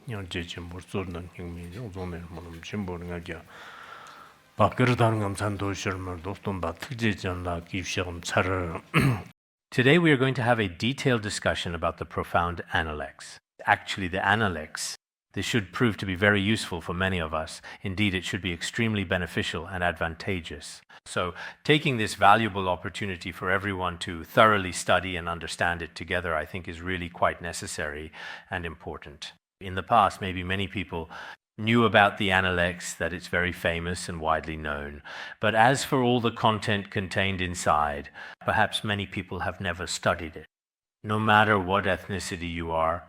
냥 제지 모르는 형미 용존에 뭐는 심보는 거야. 바크르다는 감산도 싫으면 dostum 바트제잖아 기시험 차를. Today we are going to have a detailed discussion about the profound Analects. Actually, the Analects. This should prove to be very useful for many of us. Indeed, it should be extremely beneficial and advantageous. So, taking this valuable opportunity for everyone to thoroughly study and understand it together, I think is really quite necessary and important. In the past, maybe many people knew about the Analects, that it's very famous and widely known. But as for all the content contained inside, perhaps many people have never studied it. No matter what ethnicity you are,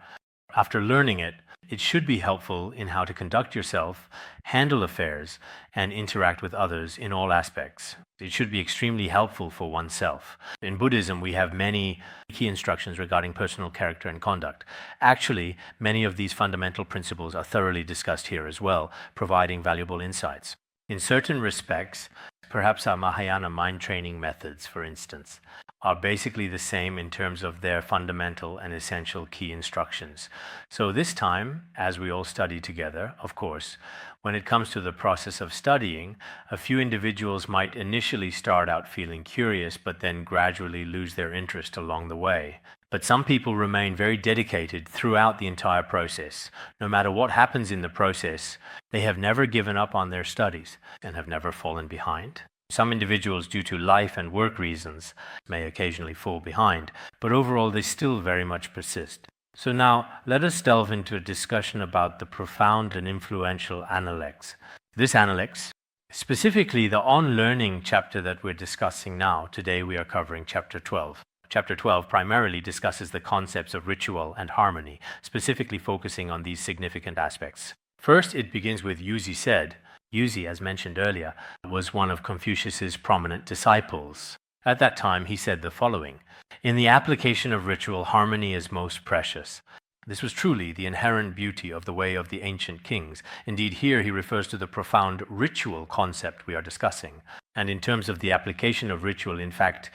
after learning it, it should be helpful in how to conduct yourself, handle affairs, and interact with others in all aspects. It should be extremely helpful for oneself. In Buddhism, we have many key instructions regarding personal character and conduct. Actually, many of these fundamental principles are thoroughly discussed here as well, providing valuable insights. In certain respects, perhaps our Mahayana mind training methods, for instance, are basically the same in terms of their fundamental and essential key instructions. So this time, as we all study together, of course, when it comes to the process of studying, a few individuals might initially start out feeling curious, but then gradually lose their interest along the way. But some people remain very dedicated throughout the entire process. No matter what happens in the process, they have never given up on their studies and have never fallen behind. Some individuals, due to life and work reasons, may occasionally fall behind, but overall they still very much persist. So now, let us delve into a discussion about the profound and influential Analects. This Analects, specifically the on-learning chapter that we're discussing now, today we are covering chapter 12. Chapter 12 primarily discusses the concepts of ritual and harmony, specifically focusing on these significant aspects. First, it begins with Yuzi said. Yuzi, as mentioned earlier, was one of Confucius's prominent disciples. At that time, he said the following: "In the application of ritual, harmony is most precious." This was truly the inherent beauty of the way of the ancient kings. Indeed, here he refers to the profound ritual concept we are discussing. And in terms of the application of ritual, in fact,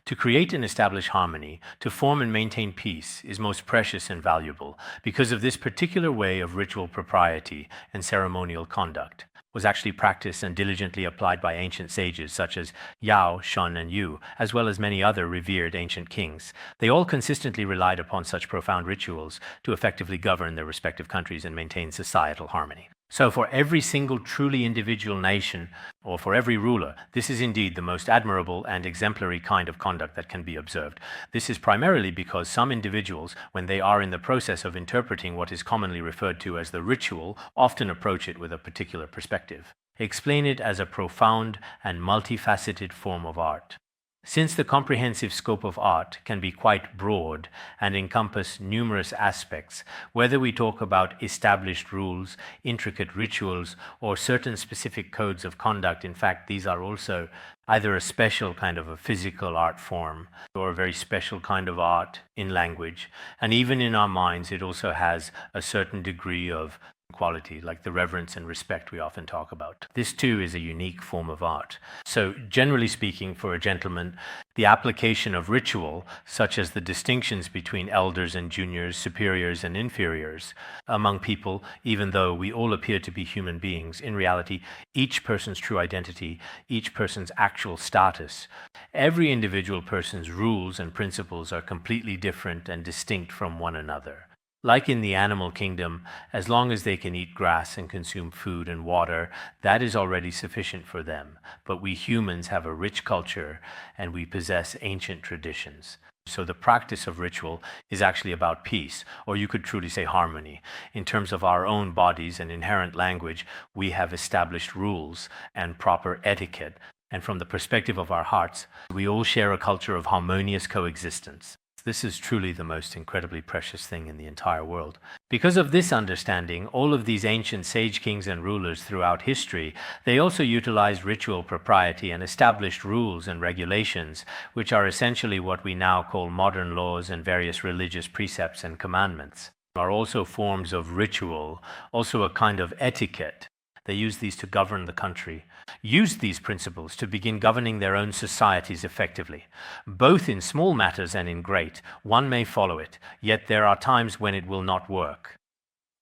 to create and establish harmony, to form and maintain peace, is most precious and valuable because of this particular way of ritual propriety and ceremonial conduct was actually practiced and diligently applied by ancient sages such as Yao, Shun, and Yu, as well as many other revered ancient kings. They all consistently relied upon such profound rituals to effectively govern their respective countries and maintain societal harmony. So for every single truly individual nation, or for every ruler, this is indeed the most admirable and exemplary kind of conduct that can be observed. This is primarily because some individuals, when they are in the process of interpreting what is commonly referred to as the ritual, often approach it with a particular perspective. Explain it as a profound and multifaceted form of art. Since the comprehensive scope of art can be quite broad and encompass numerous aspects, whether we talk about established rules, intricate rituals, or certain specific codes of conduct, in fact, these are also either a special kind of a physical art form or a very special kind of art in language. And even in our minds, it also has a certain degree of quality, like the reverence and respect we often talk about. This too is a unique form of art. So generally speaking, for a gentleman, the application of ritual, such as the distinctions between elders and juniors, superiors and inferiors among people, even though we all appear to be human beings, in reality, each person's true identity, each person's actual status, every individual person's rules and principles are completely different and distinct from one another. Like in the animal kingdom, as long as they can eat grass and consume food and water, that is already sufficient for them. But we humans have a rich culture and we possess ancient traditions. So the practice of ritual is actually about peace, or you could truly say harmony. In terms of our own bodies and inherent language, we have established rules and proper etiquette. And from the perspective of our hearts, we all share a culture of harmonious coexistence. This is truly the most incredibly precious thing in the entire world. Because of this understanding, all of these ancient sage kings and rulers throughout history, they also utilized ritual propriety and established rules and regulations, which are essentially what we now call modern laws and various religious precepts and commandments, are also forms of ritual, also a kind of etiquette. They use these to govern the country, use these principles to begin governing their own societies effectively. Both in small matters and in great, one may follow it, yet there are times when it will not work.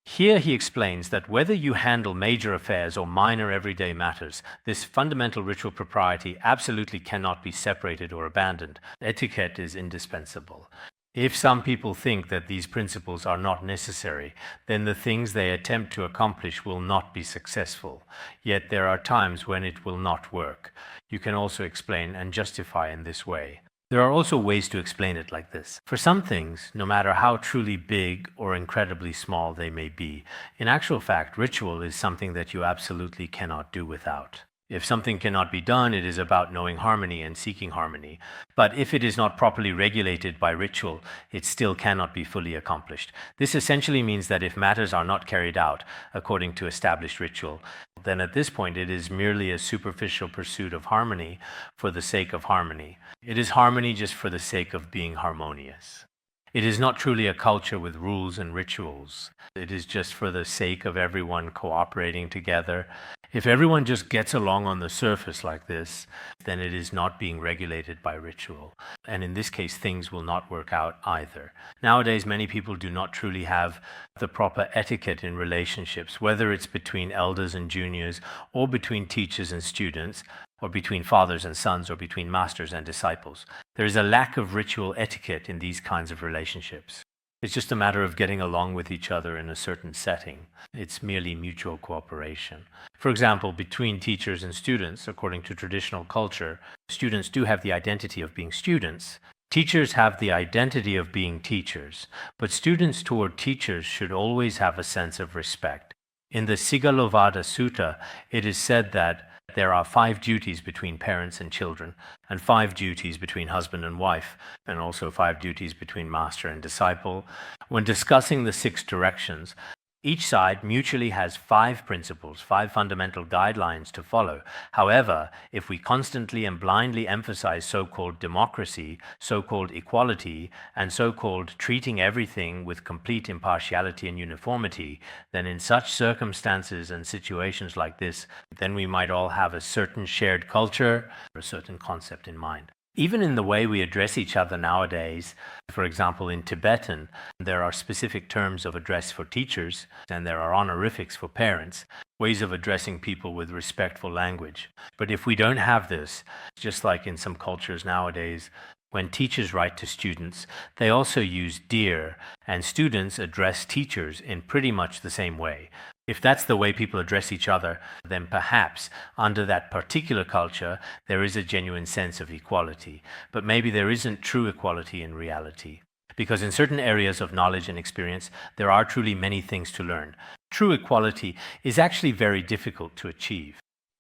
Here he explains that whether you handle major affairs or minor everyday matters, this fundamental ritual propriety absolutely cannot be separated or abandoned. Etiquette is indispensable. If some people think that these principles are not necessary, then the things they attempt to accomplish will not be successful. Yet there are times when it will not work. You can also explain and justify in this way. There are also ways to explain it like this. For some things, no matter how truly big or incredibly small they may be, in actual fact, ritual is something that you absolutely cannot do without. If something cannot be done, it is about knowing harmony and seeking harmony. But if it is not properly regulated by ritual, it still cannot be fully accomplished. This essentially means that if matters are not carried out according to established ritual, then at this point it is merely a superficial pursuit of harmony for the sake of harmony. It is harmony just for the sake of being harmonious. It is not truly a culture with rules and rituals. It is just for the sake of everyone cooperating together. If everyone just gets along on the surface like this, then it is not being regulated by ritual. And in this case, things will not work out either. Nowadays, many people do not truly have the proper etiquette in relationships, whether it's between elders and juniors, or between teachers and students, or between fathers and sons, or between masters and disciples. There is a lack of ritual etiquette in these kinds of relationships. It's just a matter of getting along with each other in a certain setting. It's merely mutual cooperation. For example, between teachers and students, according to traditional culture, students do have the identity of being students. Teachers have the identity of being teachers, but students toward teachers should always have a sense of respect. In the Sigalovada Sutta, it is said that there are 5 duties between parents and children, and 5 duties between husband and wife, and also 5 duties between master and disciple. When discussing the 6 directions, each side mutually has 5 principles, 5 fundamental guidelines to follow. However, if we constantly and blindly emphasize so-called democracy, so-called equality, and so-called treating everything with complete impartiality and uniformity, then in such circumstances and situations like this, then we might all have a certain shared culture, or a certain concept in mind. Even in the way we address each other nowadays, for example, in Tibetan, there are specific terms of address for teachers, and there are honorifics for parents, ways of addressing people with respectful language. But if we don't have this, just like in some cultures nowadays, when teachers write to students, they also use dear, and students address teachers in pretty much the same way. If that's the way people address each other, then perhaps under that particular culture, there is a genuine sense of equality. But maybe there isn't true equality in reality. Because in certain areas of knowledge and experience, there are truly many things to learn. True equality is actually very difficult to achieve.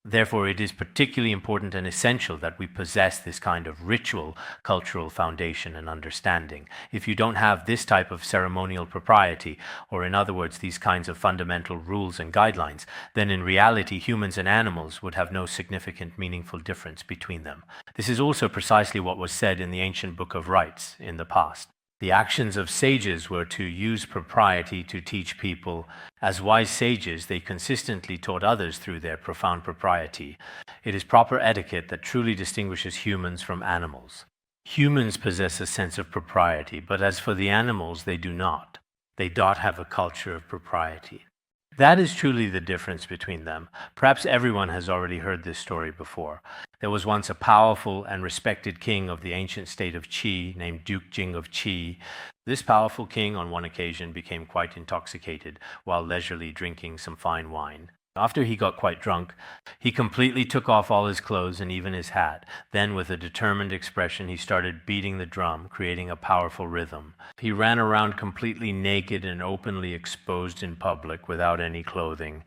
Therefore, it is particularly important and essential that we possess this kind of ritual cultural foundation and understanding. If you don't have this type of ceremonial propriety, or in other words, these kinds of fundamental rules and guidelines, then in reality, humans and animals would have no significant, meaningful difference between them. This is also precisely what was said in the ancient Book of Rites in the past. The actions of sages were to use propriety to teach people. As wise sages, they consistently taught others through their profound propriety. It is proper etiquette that truly distinguishes humans from animals. Humans possess a sense of propriety, but as for the animals, they do not. They don't have a culture of propriety. That is truly the difference between them. Perhaps everyone has already heard this story before. There was once a powerful and respected king of the ancient state of Qi named Duke Jing of Qi. This powerful king on one occasion became quite intoxicated while leisurely drinking some fine wine. After he got quite drunk, he completely took off all his clothes and even his hat. Then, with a determined expression, he started beating the drum, creating a powerful rhythm. He ran around completely naked and openly exposed in public without any clothing.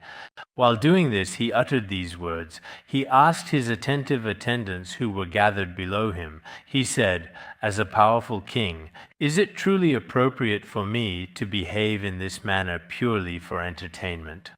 While doing this, he uttered these words. He asked his attentive attendants who were gathered below him. He said, as a powerful king, "Is it truly appropriate for me to behave in this manner purely for entertainment?"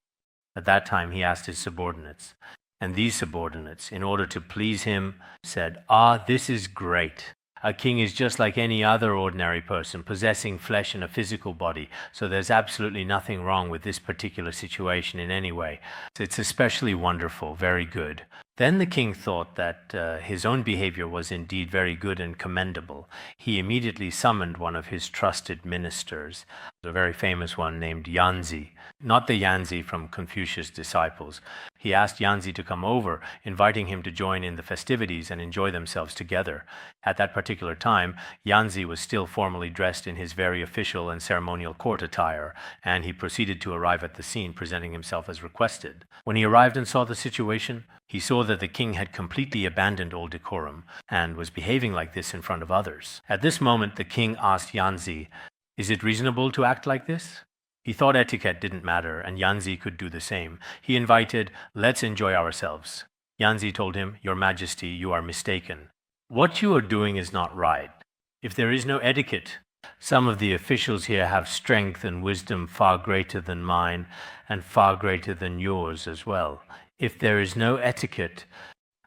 At that time, he asked his subordinates, and these subordinates, in order to please him, said, "Ah, this is great. A king is just like any other ordinary person, possessing flesh and a physical body. So there's absolutely nothing wrong with this particular situation in any way. It's especially wonderful, very good. Then the king thought that his own behavior was indeed very good and commendable. He immediately summoned one of his trusted ministers, a very famous one named Yanzi, not the Yanzi from Confucius' disciples. He asked Yanzi to come over, inviting him to join in the festivities and enjoy themselves together. At that particular time, Yanzi was still formally dressed in his very official and ceremonial court attire, and he proceeded to arrive at the scene, presenting himself as requested. When he arrived and saw the situation, he saw that the king had completely abandoned all decorum and was behaving like this in front of others. At this moment, the king asked Yanzi, "Is it reasonable to act like this?" He thought etiquette didn't matter, and Yanzi could do the same. He invited, "Let's enjoy ourselves." Yanzi told him, "Your Majesty, you are mistaken. What you are doing is not right. If there is no etiquette, some of the officials here have strength and wisdom far greater than mine and far greater than yours as well. If there is no etiquette,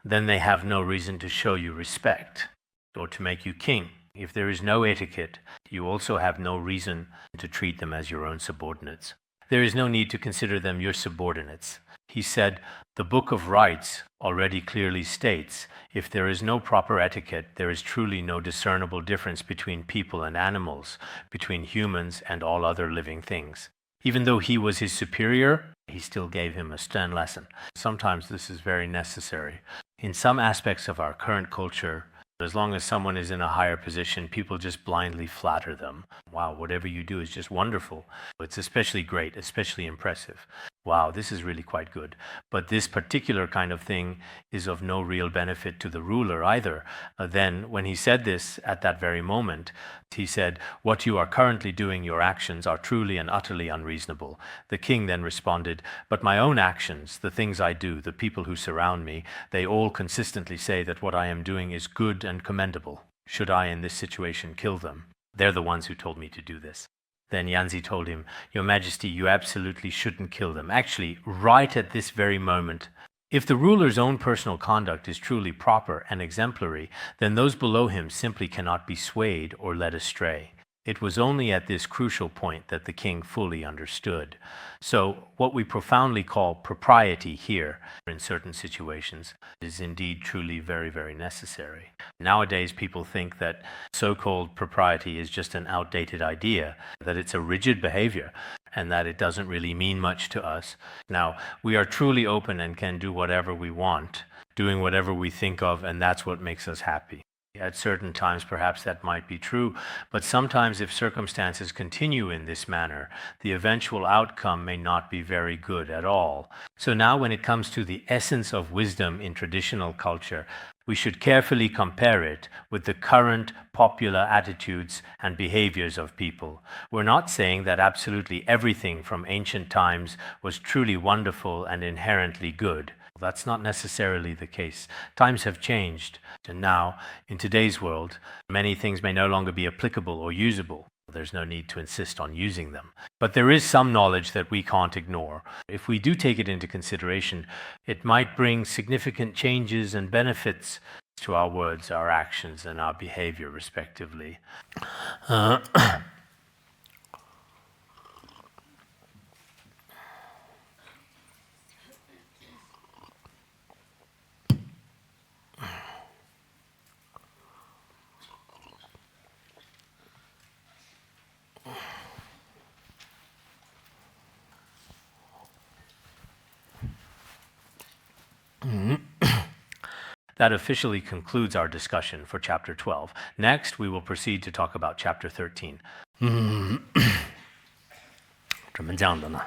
then they have no reason to show you respect or to make you king. If there is no etiquette, you also have no reason to treat them as your own subordinates. There is no need to consider them your subordinates." He said, "The Book of Rights already clearly states, if there is no proper etiquette, there is truly no discernible difference between people and animals, between humans and all other living things." Even though he was his superior, he still gave him a stern lesson. Sometimes this is very necessary. In some aspects of our current culture, as long as someone is in a higher position, people just blindly flatter them. Wow, whatever you do is just wonderful. It's especially great, especially impressive. Wow, this is really quite good. But this particular kind of thing is of no real benefit to the ruler either. Then, when he said this at that very moment, he said, "What you are currently doing, your actions, are truly and utterly unreasonable." The king then responded, "But my own actions, the things I do, the people who surround me, they all consistently say that what I am doing is good and commendable. Should I in this situation kill them? They're the ones who told me to do this." Then Yanzi told him, "Your Majesty, you absolutely shouldn't kill them. Actually, right at this very moment, if the ruler's own personal conduct is truly proper and exemplary, then those below him simply cannot be swayed or led astray." It was only at this crucial point that the king fully understood. So what we profoundly call propriety here, in certain situations, is indeed truly very, very necessary. Nowadays, people think that so-called propriety is just an outdated idea, that it's a rigid behavior, and that it doesn't really mean much to us. Now, we are truly open and can do whatever we want, doing whatever we think of, and that's what makes us happy. At certain times, perhaps that might be true, but sometimes if circumstances continue in this manner, the eventual outcome may not be very good at all. So now when it comes to the essence of wisdom in traditional culture, we should carefully compare it with the current popular attitudes and behaviors of people. We're not saying that absolutely everything from ancient times was truly wonderful and inherently good. That's not necessarily the case. Times have changed, and now, in today's world, many things may no longer be applicable or usable. There's no need to insist on using them. But there is some knowledge that we can't ignore. If we do take it into consideration, it might bring significant changes and benefits to our words, our actions, and our behavior, respectively. That officially concludes our discussion for Chapter 12. Next, we will proceed to talk about Chapter 13. 怎么讲的呢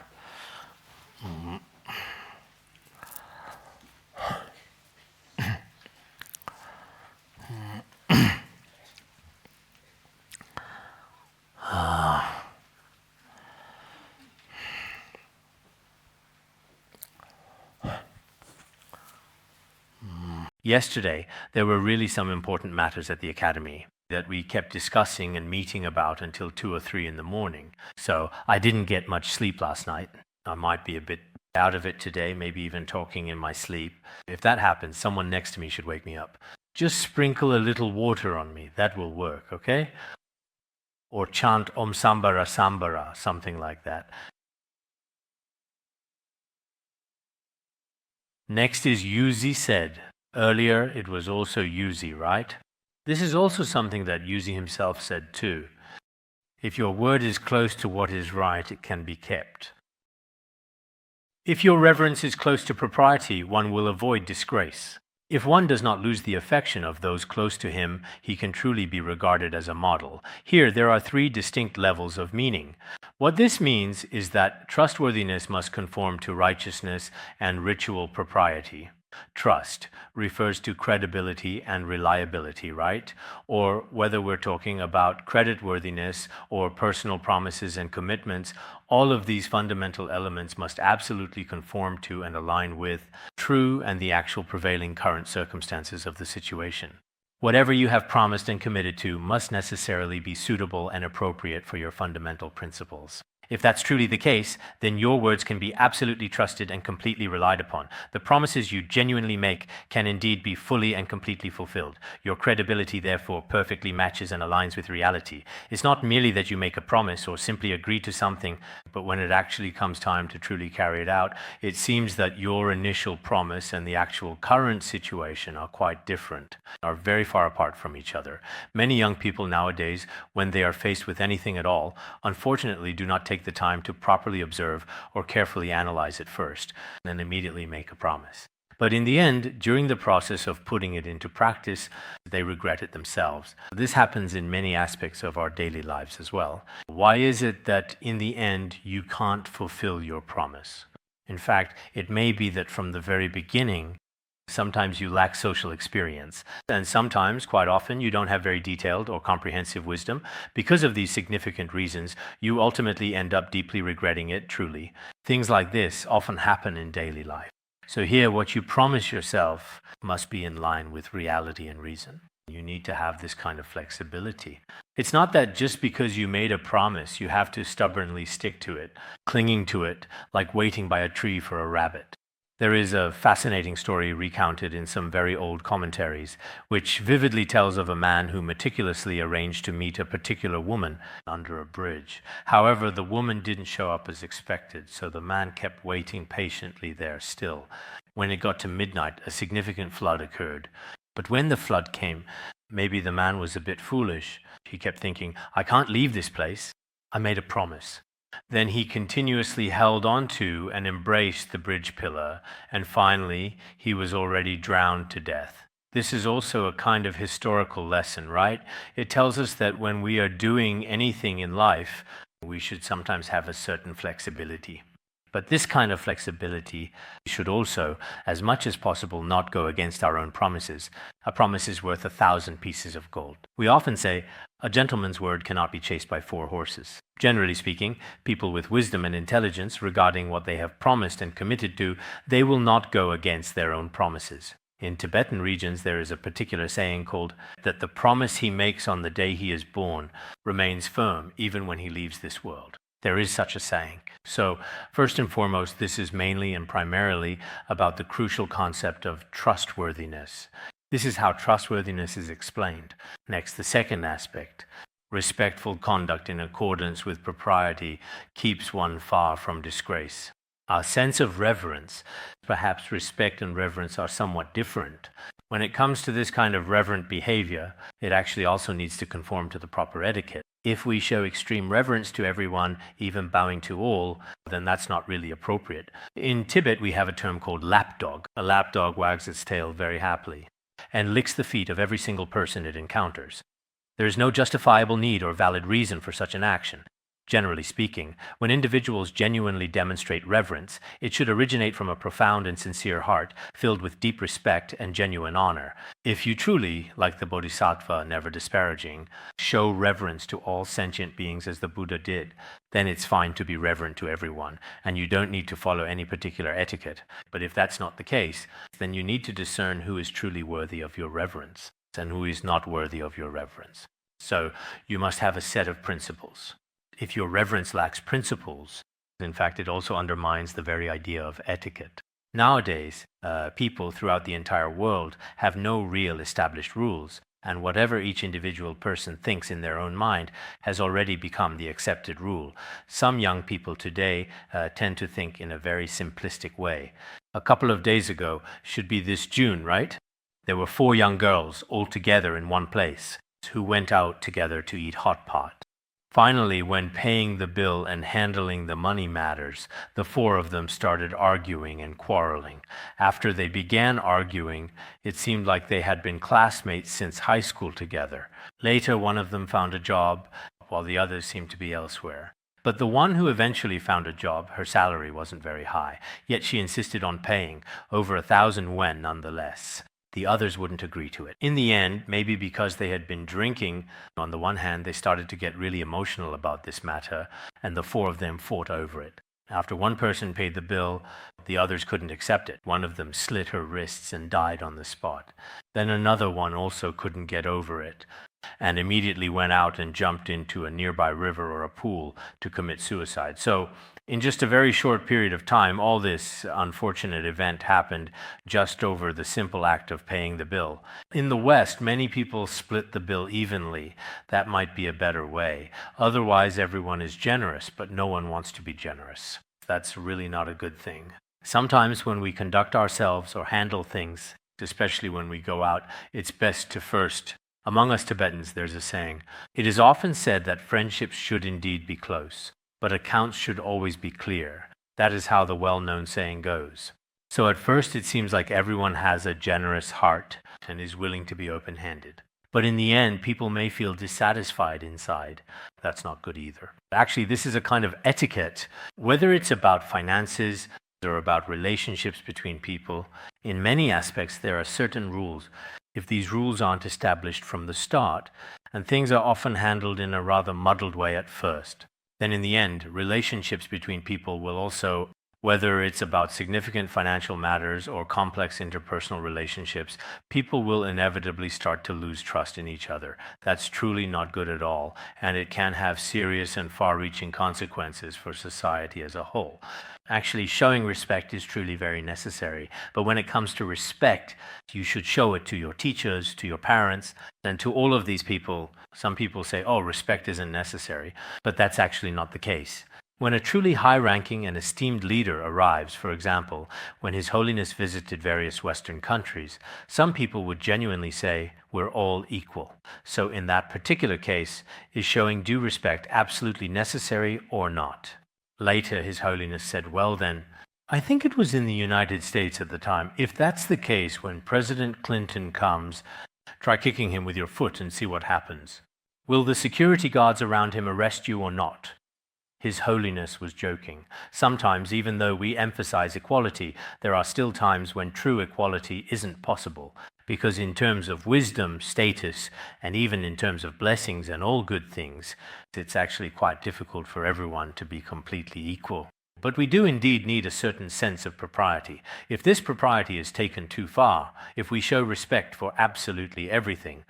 ？Yesterday, there were really some important matters at the academy that we kept discussing and meeting about until 2 or 3 in the morning. So I didn't get much sleep last night. I might be a bit out of it today, maybe even talking in my sleep. If that happens, someone next to me should wake me up. just sprinkle a little water on me. That will work, okay? Or chant Om Sambara Sambara, something like that. Next is Yuzi said. Earlier, it was also Yuzi, right? This is also something that Yuzi himself said too. If your word is close to what is right, it can be kept. If your reverence is close to propriety, one will avoid disgrace. If one does not lose the affection of those close to him, he can truly be regarded as a model. Here, there are three distinct levels of meaning. What this means is that trustworthiness must conform to righteousness and ritual propriety. Trust refers to credibility and reliability, right? Or whether we're talking about creditworthiness or personal promises and commitments, all of these fundamental elements must absolutely conform to and align with true and the actual prevailing current circumstances of the situation. Whatever you have promised and committed to must necessarily be suitable and appropriate for your fundamental principles. If that's truly the case, then your words can be absolutely trusted and completely relied upon. The promises you genuinely make can indeed be fully and completely fulfilled. Your credibility, therefore, perfectly matches and aligns with reality. It's not merely that you make a promise or simply agree to something, but when it actually comes time to truly carry it out, it seems that your initial promise and the actual current situation are quite different, are very far apart from each other. Many young people nowadays, when they are faced with anything at all, unfortunately do not take the time to properly observe or carefully analyze it first, and then immediately make a promise. But in the end, during the process of putting it into practice, they regret it themselves. This happens in many aspects of our daily lives as well. Why is it that in the end you can't fulfill your promise? In fact, it may be that from the very beginning, sometimes you lack social experience, and sometimes, quite often, you don't have very detailed or comprehensive wisdom. Because of these significant reasons, you ultimately end up deeply regretting it, truly. Things like this often happen in daily life. So here, what you promise yourself must be in line with reality and reason. You need to have this kind of flexibility. It's not that just because you made a promise, you have to stubbornly stick to it, clinging to it, like waiting by a tree for a rabbit. There is a fascinating story recounted in some very old commentaries, which vividly tells of a man who meticulously arranged to meet a particular woman under a bridge. However, the woman didn't show up as expected, so the man kept waiting patiently there still. When it got to midnight, a significant flood occurred. But when the flood came, maybe the man was a bit foolish. He kept thinking, I can't leave this place. I made a promise. Then he continuously held on to and embraced the bridge pillar, and finally he was already drowned to death. This is also a kind of historical lesson, right? It tells us that when we are doing anything in life, we should sometimes have a certain flexibility. But this kind of flexibility should also, as much as possible, not go against our own promises. A promise is worth 1,000 pieces of gold. We often say, a gentleman's word cannot be chased by 4 horses. Generally speaking, people with wisdom and intelligence regarding what they have promised and committed to, they will not go against their own promises. In Tibetan regions, there is a particular saying called that the promise he makes on the day he is born remains firm even when he leaves this world. There is such a saying. So, first and foremost, this is mainly and primarily about the crucial concept of trustworthiness. This is how trustworthiness is explained. Next, the second aspect. Respectful conduct in accordance with propriety keeps one far from disgrace. Our sense of reverence, perhaps respect and reverence are somewhat different. When it comes to this kind of reverent behavior, it actually also needs to conform to the proper etiquette. If we show extreme reverence to everyone, even bowing to all, then that's not really appropriate. In Tibet, we have a term called lapdog. A lapdog wags its tail very happily and licks the feet of every single person it encounters. There is no justifiable need or valid reason for such an action. Generally speaking, when individuals genuinely demonstrate reverence, it should originate from a profound and sincere heart, filled with deep respect and genuine honor. If you truly, like the Bodhisattva, never disparaging, show reverence to all sentient beings as the Buddha did, then it's fine to be reverent to everyone, and you don't need to follow any particular etiquette. But if that's not the case, then you need to discern who is truly worthy of your reverence and who is not worthy of your reverence. So you must have a set of principles. If your reverence lacks principles, in fact, it also undermines the very idea of etiquette. Nowadays, people throughout the entire world have no real established rules, and whatever each individual person thinks in their own mind has already become the accepted rule. Some young people today tend to think in a very simplistic way. A couple of days ago, should be this June, right? There were 4 young girls all together in one place who went out together to eat hotpot. Finally, when paying the bill and handling the money matters, the 4 of them started arguing and quarreling. After they began arguing, it seemed like they had been classmates since high school together. Later, one of them found a job, while the others seemed to be elsewhere. But the one who eventually found a job, her salary wasn't very high, yet she insisted on paying, over 1,000 yen nonetheless. The others wouldn't agree to it. In the end, maybe because they had been drinking, on the one hand, they started to get really emotional about this matter, and the 4 of them fought over it. After one person paid the bill, the others couldn't accept it. One of them slit her wrists and died on the spot. Then another one also couldn't get over it, and immediately went out and jumped into a nearby river or a pool to commit suicide. So, in just a very short period of time, all this unfortunate event happened just over the simple act of paying the bill. In the West, many people split the bill evenly. That might be a better way. Otherwise, everyone is generous, but no one wants to be generous. That's really not a good thing. Sometimes when we conduct ourselves or handle things, especially when we go out, it's best to first. Among us Tibetans, there's a saying. It is often said that friendships should indeed be close, but accounts should always be clear. That is how the well-known saying goes. So at first it seems like everyone has a generous heart and is willing to be open-handed. But in the end, people may feel dissatisfied inside. That's not good either. Actually, this is a kind of etiquette. Whether it's about finances or about relationships between people, in many aspects there are certain rules. If these rules aren't established from the start, and things are often handled in a rather muddled way at first, then in the end, relationships between people will also, whether it's about significant financial matters or complex interpersonal relationships, people will inevitably start to lose trust in each other. That's truly not good at all, and it can have serious and far-reaching consequences for society as a whole. Actually, showing respect is truly very necessary, but when it comes to respect, you should show it to your teachers, to your parents, and to all of these people. Some people say, oh, respect isn't necessary, but that's actually not the case. When a truly high-ranking and esteemed leader arrives, for example, when His Holiness visited various Western countries, some people would genuinely say, we're all equal. So in that particular case, is showing due respect absolutely necessary or not? Later, His Holiness said, well then, I think it was in the United States at the time. If that's the case, when President Clinton comes, try kicking him with your foot and see what happens. Will the security guards around him arrest you or not? His Holiness was joking. Sometimes, even though we emphasize equality, there are still times when true equality isn't possible, because in terms of wisdom, status, and even in terms of blessings and all good things, it's actually quite difficult for everyone to be completely equal. But we do indeed need a certain sense of propriety. If this propriety is taken too far, if we show respect for absolutely everything,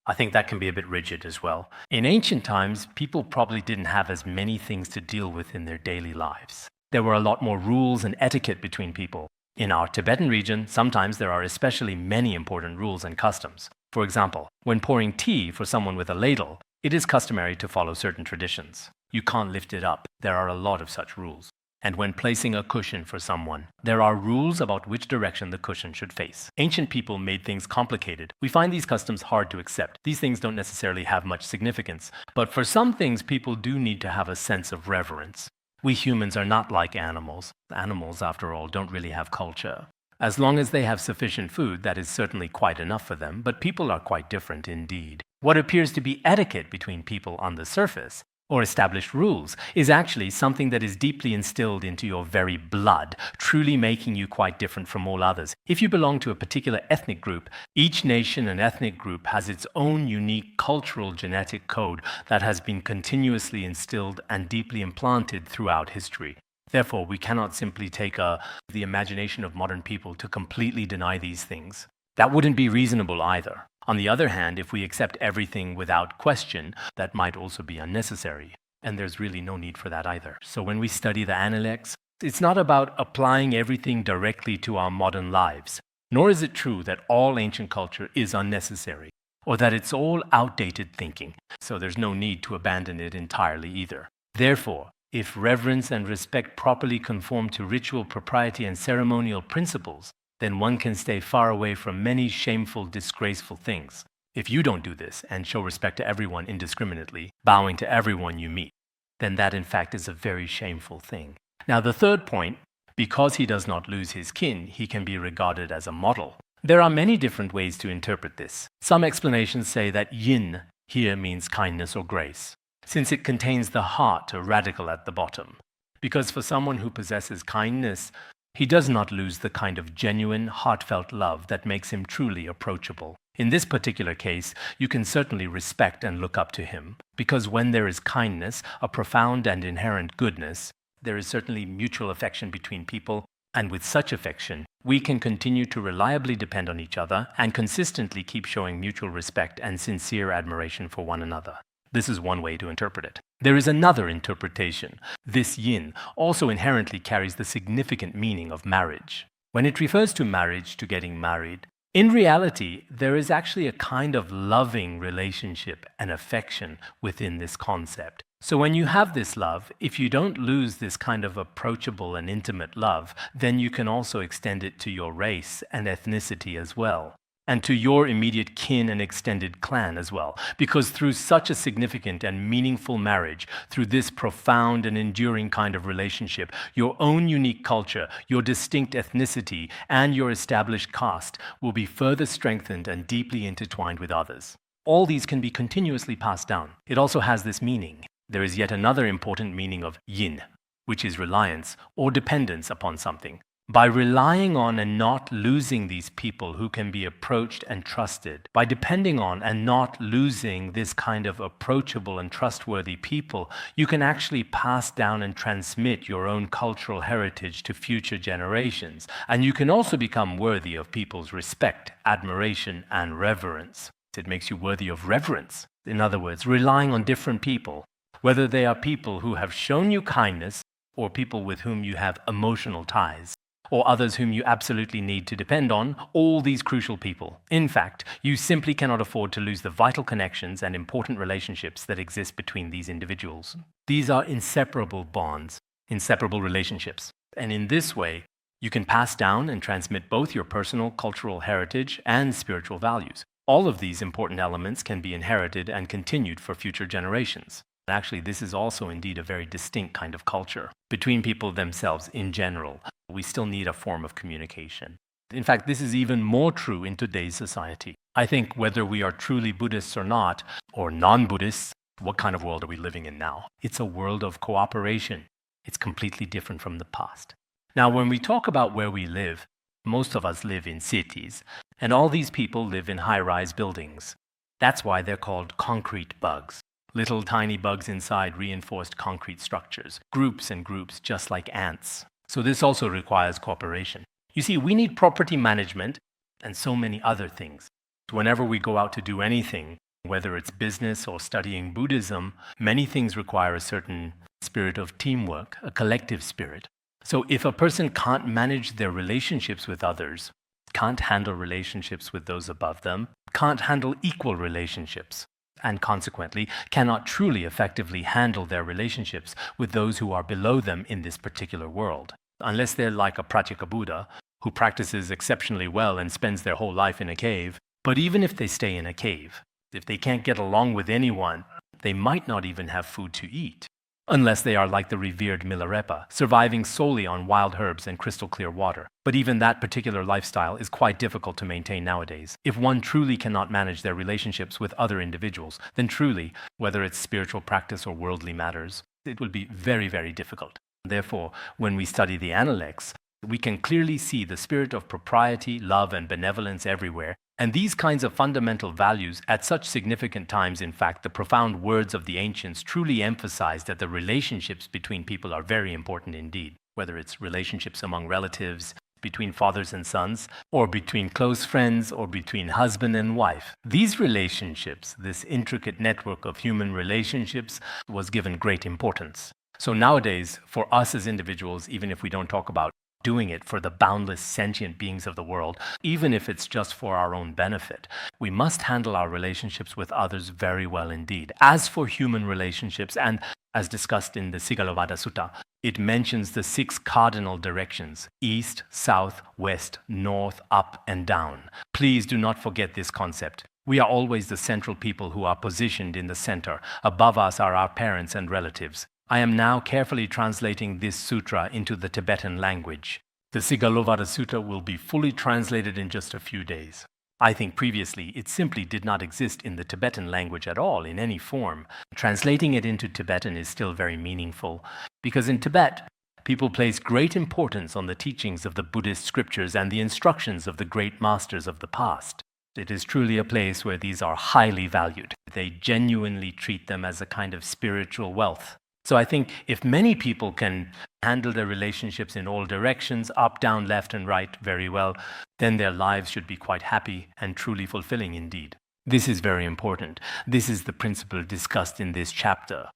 I think that can be a bit rigid as well. In ancient times, people probably didn't have as many things to deal with in their daily lives. There were a lot more rules and etiquette between people. In our Tibetan region, sometimes there are especially many important rules and customs. For example, when pouring tea for someone with a ladle, it is customary to follow certain traditions. You can't lift it up. There are a lot of such rules. And when placing a cushion for someone, there are rules about which direction the cushion should face. Ancient people made things complicated. We find these customs hard to accept. These things don't necessarily have much significance. But for some things, people do need to have a sense of reverence. We humans are not like animals. Animals, after all, don't really have culture. As long as they have sufficient food, that is certainly quite enough for them, but people are quite different indeed. What appears to be etiquette between people on the surface, or established rules, is actually something that is deeply instilled into your very blood, truly making you quite different from all others. If you belong to a particular ethnic group, each nation and ethnic group has its own unique cultural genetic code that has been continuously instilled and deeply implanted throughout history. Therefore, we cannot simply take the imagination of modern people to completely deny these things. That wouldn't be reasonable either. On the other hand, if we accept everything without question, that might also be unnecessary. And there's really no need for that either. So when we study the Analects, It's not about applying everything directly to our modern lives, nor is it true that all ancient culture is unnecessary, or that it's all outdated thinking, so there's no need to abandon it entirely either. Therefore, if reverence and respect properly conform to ritual propriety and ceremonial principles, then one can stay far away from many shameful, disgraceful things. If you don't do this and show respect to everyone indiscriminately, bowing to everyone you meet, then that in fact is a very shameful thing. Now the third point, because he does not lose his kin, he can be regarded as a model. There are many different ways to interpret this. Some explanations say that yin here means kindness or grace, since it contains the heart, a radical at the bottom. Because for someone who possesses kindness, he does not lose the kind of genuine, heartfelt love that makes him truly approachable. In this particular case, you can certainly respect and look up to him, because when there is kindness, a profound and inherent goodness, there is certainly mutual affection between people, and with such affection, we can continue to reliably depend on each other and consistently keep showing mutual respect and sincere admiration for one another. This is one way to interpret it. There is another interpretation. This yin also inherently carries the significant meaning of marriage. When it refers to marriage, to getting married, in reality, there is actually a kind of loving relationship and affection within this concept. So when you have this love, if you don't lose this kind of approachable and intimate love, then you can also extend it to your race and ethnicity as well, and to your immediate kin and extended clan as well. Because through such a significant and meaningful marriage, through this profound and enduring kind of relationship, your own unique culture, your distinct ethnicity, and your established caste will be further strengthened and deeply intertwined with others. All these can be continuously passed down. It also has this meaning. There is yet another important meaning of yin, which is reliance or dependence upon something. By relying on and not losing these people who can be approached and trusted, by depending on and not losing this kind of approachable and trustworthy people, you can actually pass down and transmit your own cultural heritage to future generations. And you can also become worthy of people's respect, admiration, and reverence. It makes you worthy of reverence. In other words, relying on different people, whether they are people who have shown you kindness or people with whom you have emotional ties, or others whom you absolutely need to depend on, all these crucial people. In fact, you simply cannot afford to lose the vital connections and important relationships that exist between these individuals. These are inseparable bonds, inseparable relationships. And in this way, you can pass down and transmit both your personal cultural heritage and spiritual values. All of these important elements can be inherited and continued for future generations. Actually, this is also indeed a very distinct kind of culture. Between people themselves in general, we still need a form of communication. In fact, this is even more true in today's society. I think whether we are truly Buddhists or not, or non-Buddhists, what kind of world are we living in now? It's a world of cooperation. It's completely different from the past. Now, when we talk about where we live, most of us live in cities, and all these people live in high-rise buildings. That's why they're called concrete bugs. Little tiny bugs inside reinforced concrete structures, groups and groups just like ants. So this also requires cooperation. You see, we need property management and so many other things. Whenever we go out to do anything, whether it's business or studying Buddhism, many things require a certain spirit of teamwork, a collective spirit. So if a person can't manage their relationships with others, can't handle relationships with those above them, can't handle equal relationships, and consequently cannot truly effectively handle their relationships with those who are below them in this particular world. Unless they're like a Pratyeka Buddha, who practices exceptionally well and spends their whole life in a cave. But even if they stay in a cave, if they can't get along with anyone, they might not even have food to eat. Unless they are like the revered Milarepa, surviving solely on wild herbs and crystal clear water. But even that particular lifestyle is quite difficult to maintain nowadays. If one truly cannot manage their relationships with other individuals, then truly, whether it's spiritual practice or worldly matters, it will be very, very difficult. Therefore, when we study the Analects, we can clearly see the spirit of propriety, love, and benevolence everywhere. And these kinds of fundamental values, at such significant times, in fact, the profound words of the ancients truly emphasize that the relationships between people are very important indeed, whether it's relationships among relatives, between fathers and sons, or between close friends, or between husband and wife. These relationships, this intricate network of human relationships, was given great importance. So nowadays, for us as individuals, even if we don't talk about doing it for the boundless sentient beings of the world, even if it's just for our own benefit, we must handle our relationships with others very well indeed. As for human relationships, and as discussed in the Sigalovada Sutta, it mentions the 6 cardinal directions: east, south, west, north, up, and down. Please do not forget this concept. We are always the central people who are positioned in the center. Above us are our parents and relatives. I am now carefully translating this sutra into the Tibetan language. The Sigalovada Sutta will be fully translated in just a few days. I think previously it simply did not exist in the Tibetan language at all in any form. Translating it into Tibetan is still very meaningful, because in Tibet, people place great importance on the teachings of the Buddhist scriptures and the instructions of the great masters of the past. It is truly a place where these are highly valued. They genuinely treat them as a kind of spiritual wealth. So I think if many people can handle their relationships in all directions, up, down, left, and right, very well, then their lives should be quite happy and truly fulfilling indeed. This is very important. This is the principle discussed in this chapter.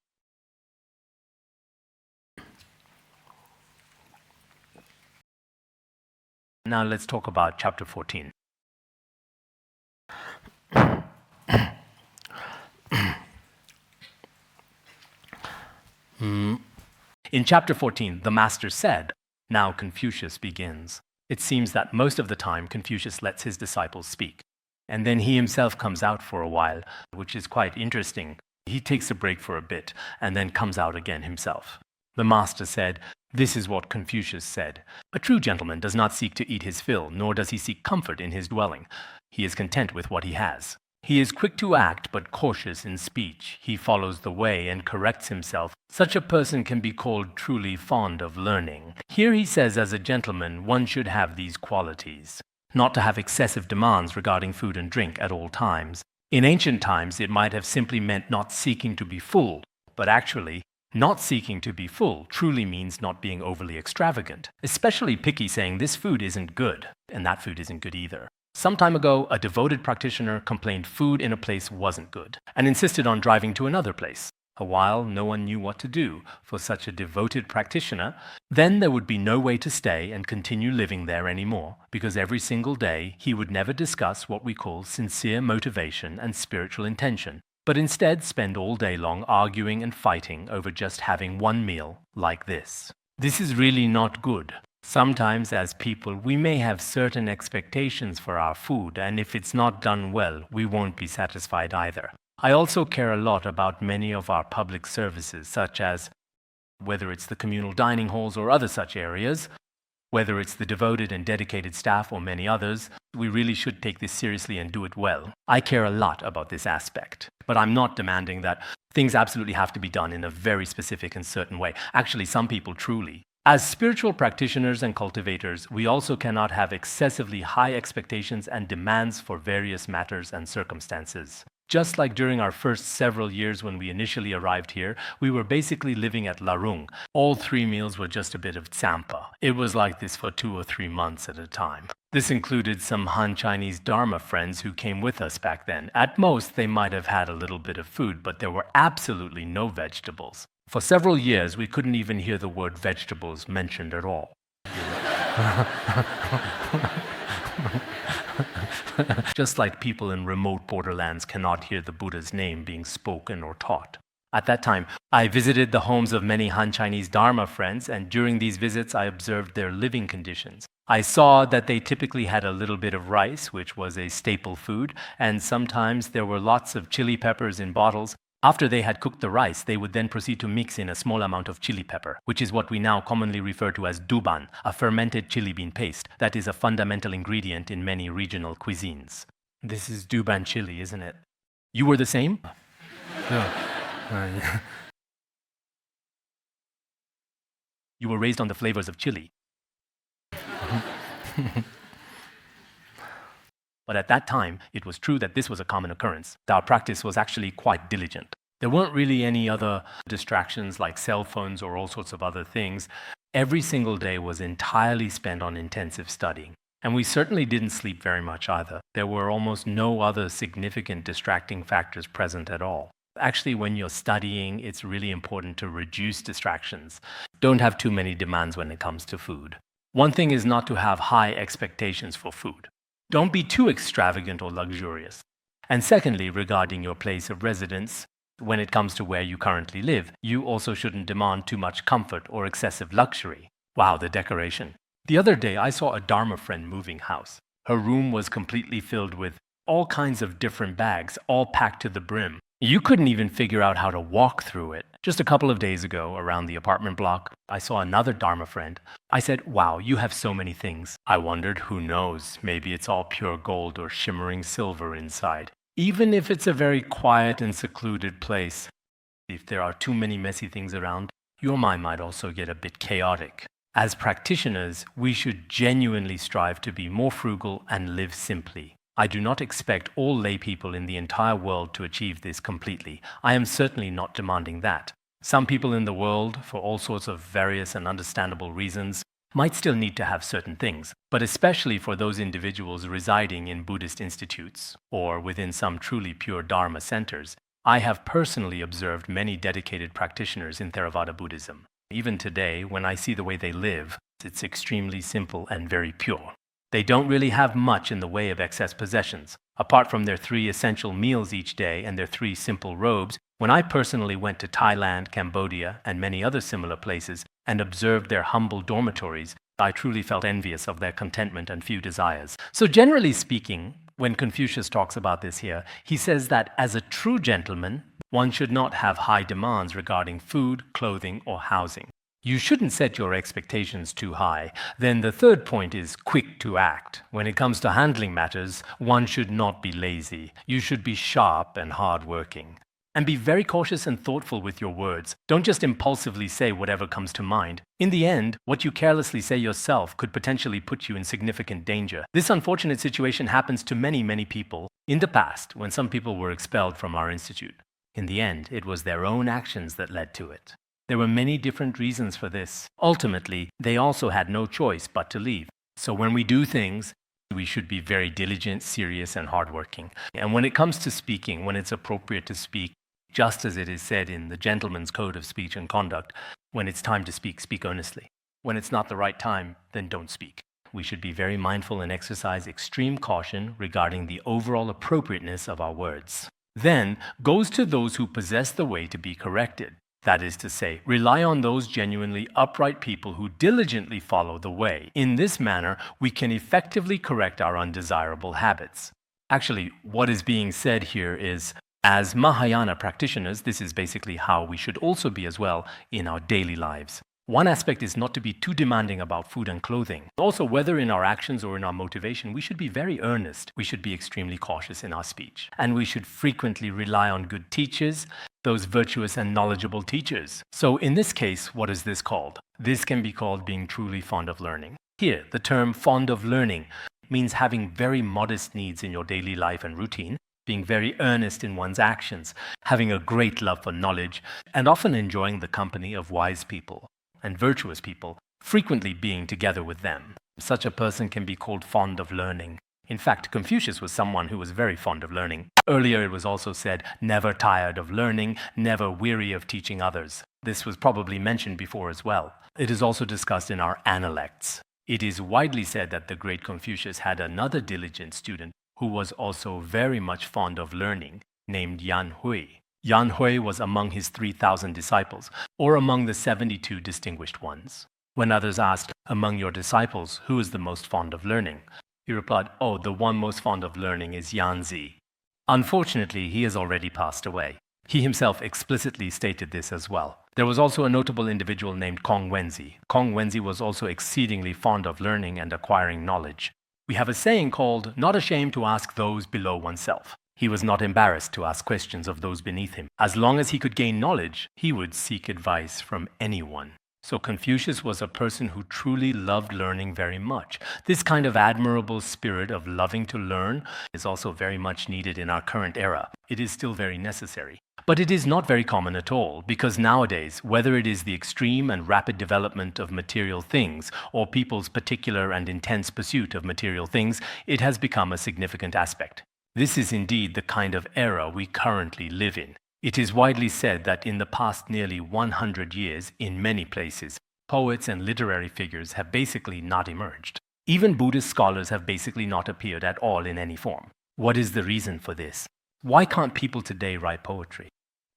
Now let's talk about chapter 14. In chapter 14, the master said, now Confucius begins. It seems that most of the time Confucius lets his disciples speak, and then he himself comes out for a while, which is quite interesting. He takes a break for a bit and then comes out again himself. The master said, this is what Confucius said. A true gentleman does not seek to eat his fill, nor does he seek comfort in his dwelling. He is content with what he has. He is quick to act, but cautious in speech. He follows the way and corrects himself. Such a person can be called truly fond of learning. Here he says, as a gentleman, one should have these qualities. Not to have excessive demands regarding food and drink at all times. In ancient times, it might have simply meant not seeking to be full, but actually, not seeking to be full truly means not being overly extravagant, especially picky, saying this food isn't good, and that food isn't good either. Some time ago, a devoted practitioner complained food in a place wasn't good and insisted on driving to another place. A while, no one knew what to do for such a devoted practitioner. Then there would be no way to stay and continue living there anymore, because every single day he would never discuss what we call sincere motivation and spiritual intention, but instead spend all day long arguing and fighting over just having one meal like this. This is really not good. Sometimes as people, we may have certain expectations for our food, and if it's not done well, we won't be satisfied either. I also care a lot about many of our public services, such as whether it's the communal dining halls or other such areas, whether it's the devoted and dedicated staff or many others. We really should take this seriously and do it well. I care a lot about this aspect, but I'm not demanding that things absolutely have to be done in a very specific and certain way. Actually, some people truly. As spiritual practitioners and cultivators, we also cannot have excessively high expectations and demands for various matters and circumstances. Just like during our first several years when we initially arrived here, we were basically living at Larung. All 3 meals were just a bit of tsampa. It was like this for 2 or 3 months at a time. This included some Han Chinese Dharma friends who came with us back then. At most, they might have had a little bit of food, but there were absolutely no vegetables. For several years, we couldn't even hear the word vegetables mentioned at all. Just like people in remote borderlands cannot hear the Buddha's name being spoken or taught. At that time, I visited the homes of many Han Chinese Dharma friends, and during these visits, I observed their living conditions. I saw that they typically had a little bit of rice, which was a staple food, and sometimes there were lots of chili peppers in bottles. After they had cooked the rice, they would then proceed to mix in a small amount of chili pepper, which is what we now commonly refer to as duban, a fermented chili bean paste that is a fundamental ingredient in many regional cuisines. This is duban chili, isn't it? You were the same? You were raised on the flavors of chili. But at that time, it was true that this was a common occurrence. Our practice was actually quite diligent. There weren't really any other distractions like cell phones or all sorts of other things. Every single day was entirely spent on intensive studying. And we certainly didn't sleep very much either. There were almost no other significant distracting factors present at all. Actually, when you're studying, it's really important to reduce distractions. Don't have too many demands when it comes to food. One thing is not to have high expectations for food. Don't be too extravagant or luxurious. And secondly, regarding your place of residence, when it comes to where you currently live, you also shouldn't demand too much comfort or excessive luxury. Wow, the decoration. The other day, I saw a Dharma friend moving house. Her room was completely filled with all kinds of different bags, all packed to the brim. You couldn't even figure out how to walk through it. Just a couple of days ago, around the apartment block, I saw another Dharma friend. I said, "Wow, you have so many things." I wondered, who knows, maybe it's all pure gold or shimmering silver inside. Even if it's a very quiet and secluded place, if there are too many messy things around, your mind might also get a bit chaotic. As practitioners, we should genuinely strive to be more frugal and live simply. I do not expect all lay people in the entire world to achieve this completely. I am certainly not demanding that. Some people in the world, for all sorts of various and understandable reasons, might still need to have certain things, but especially for those individuals residing in Buddhist institutes or within some truly pure Dharma centers, I have personally observed many dedicated practitioners in Theravada Buddhism. Even today, when I see the way they live, it's extremely simple and very pure. They don't really have much in the way of excess possessions. Apart from their 3 essential meals each day and their 3 simple robes, when I personally went to Thailand, Cambodia, and many other similar places and observed their humble dormitories, I truly felt envious of their contentment and few desires. So generally speaking, when Confucius talks about this here, he says that as a true gentleman, one should not have high demands regarding food, clothing, or housing. You shouldn't set your expectations too high. Then the third point is quick to act. When it comes to handling matters, one should not be lazy. You should be sharp and hardworking. And be very cautious and thoughtful with your words. Don't just impulsively say whatever comes to mind. In the end, what you carelessly say yourself could potentially put you in significant danger. This unfortunate situation happens to many, many people in the past when some people were expelled from our institute. In the end, it was their own actions that led to it. There were many different reasons for this. Ultimately, they also had no choice but to leave. So when we do things, we should be very diligent, serious, and hardworking. And when it comes to speaking, when it's appropriate to speak, just as it is said in the Gentleman's Code of Speech and Conduct, when it's time to speak, speak earnestly. When it's not the right time, then don't speak. We should be very mindful and exercise extreme caution regarding the overall appropriateness of our words. Then goes to those who possess the way to be corrected. That is to say, rely on those genuinely upright people who diligently follow the way. In this manner, we can effectively correct our undesirable habits. Actually, what is being said here is, as Mahayana practitioners, this is basically how we should also be as well in our daily lives. One aspect is not to be too demanding about food and clothing. Also, whether in our actions or in our motivation, we should be very earnest. We should be extremely cautious in our speech. And we should frequently rely on good teachers, those virtuous and knowledgeable teachers. So in this case, what is this called? This can be called being truly fond of learning. Here, the term fond of learning means having very modest needs in your daily life and routine, being very earnest in one's actions, having a great love for knowledge, and often enjoying the company of wise people and virtuous people, frequently being together with them. Such a person can be called fond of learning. In fact, Confucius was someone who was very fond of learning. Earlier it was also said, never tired of learning, never weary of teaching others. This was probably mentioned before as well. It is also discussed in our Analects. It is widely said that the great Confucius had another diligent student who was also very much fond of learning, named Yan Hui. Yan Hui was among his 3,000 disciples, or among the 72 distinguished ones. When others asked, among your disciples, who is the most fond of learning? He replied, oh, the one most fond of learning is Yanzi. Unfortunately, he has already passed away. He himself explicitly stated this as well. There was also a notable individual named Kong Wenzi. Kong Wenzi was also exceedingly fond of learning and acquiring knowledge. We have a saying called, not ashamed to ask those below oneself. He was not embarrassed to ask questions of those beneath him. As long as he could gain knowledge, he would seek advice from anyone. So Confucius was a person who truly loved learning very much. This kind of admirable spirit of loving to learn is also very much needed in our current era. It is still very necessary. But it is not very common at all, because nowadays, whether it is the extreme and rapid development of material things or people's particular and intense pursuit of material things, it has become a significant aspect. This is indeed the kind of era we currently live in. It is widely said that in the past nearly 100 years, in many places, poets and literary figures have basically not emerged. Even Buddhist scholars have basically not appeared at all in any form. What is the reason for this? Why can't people today write poetry?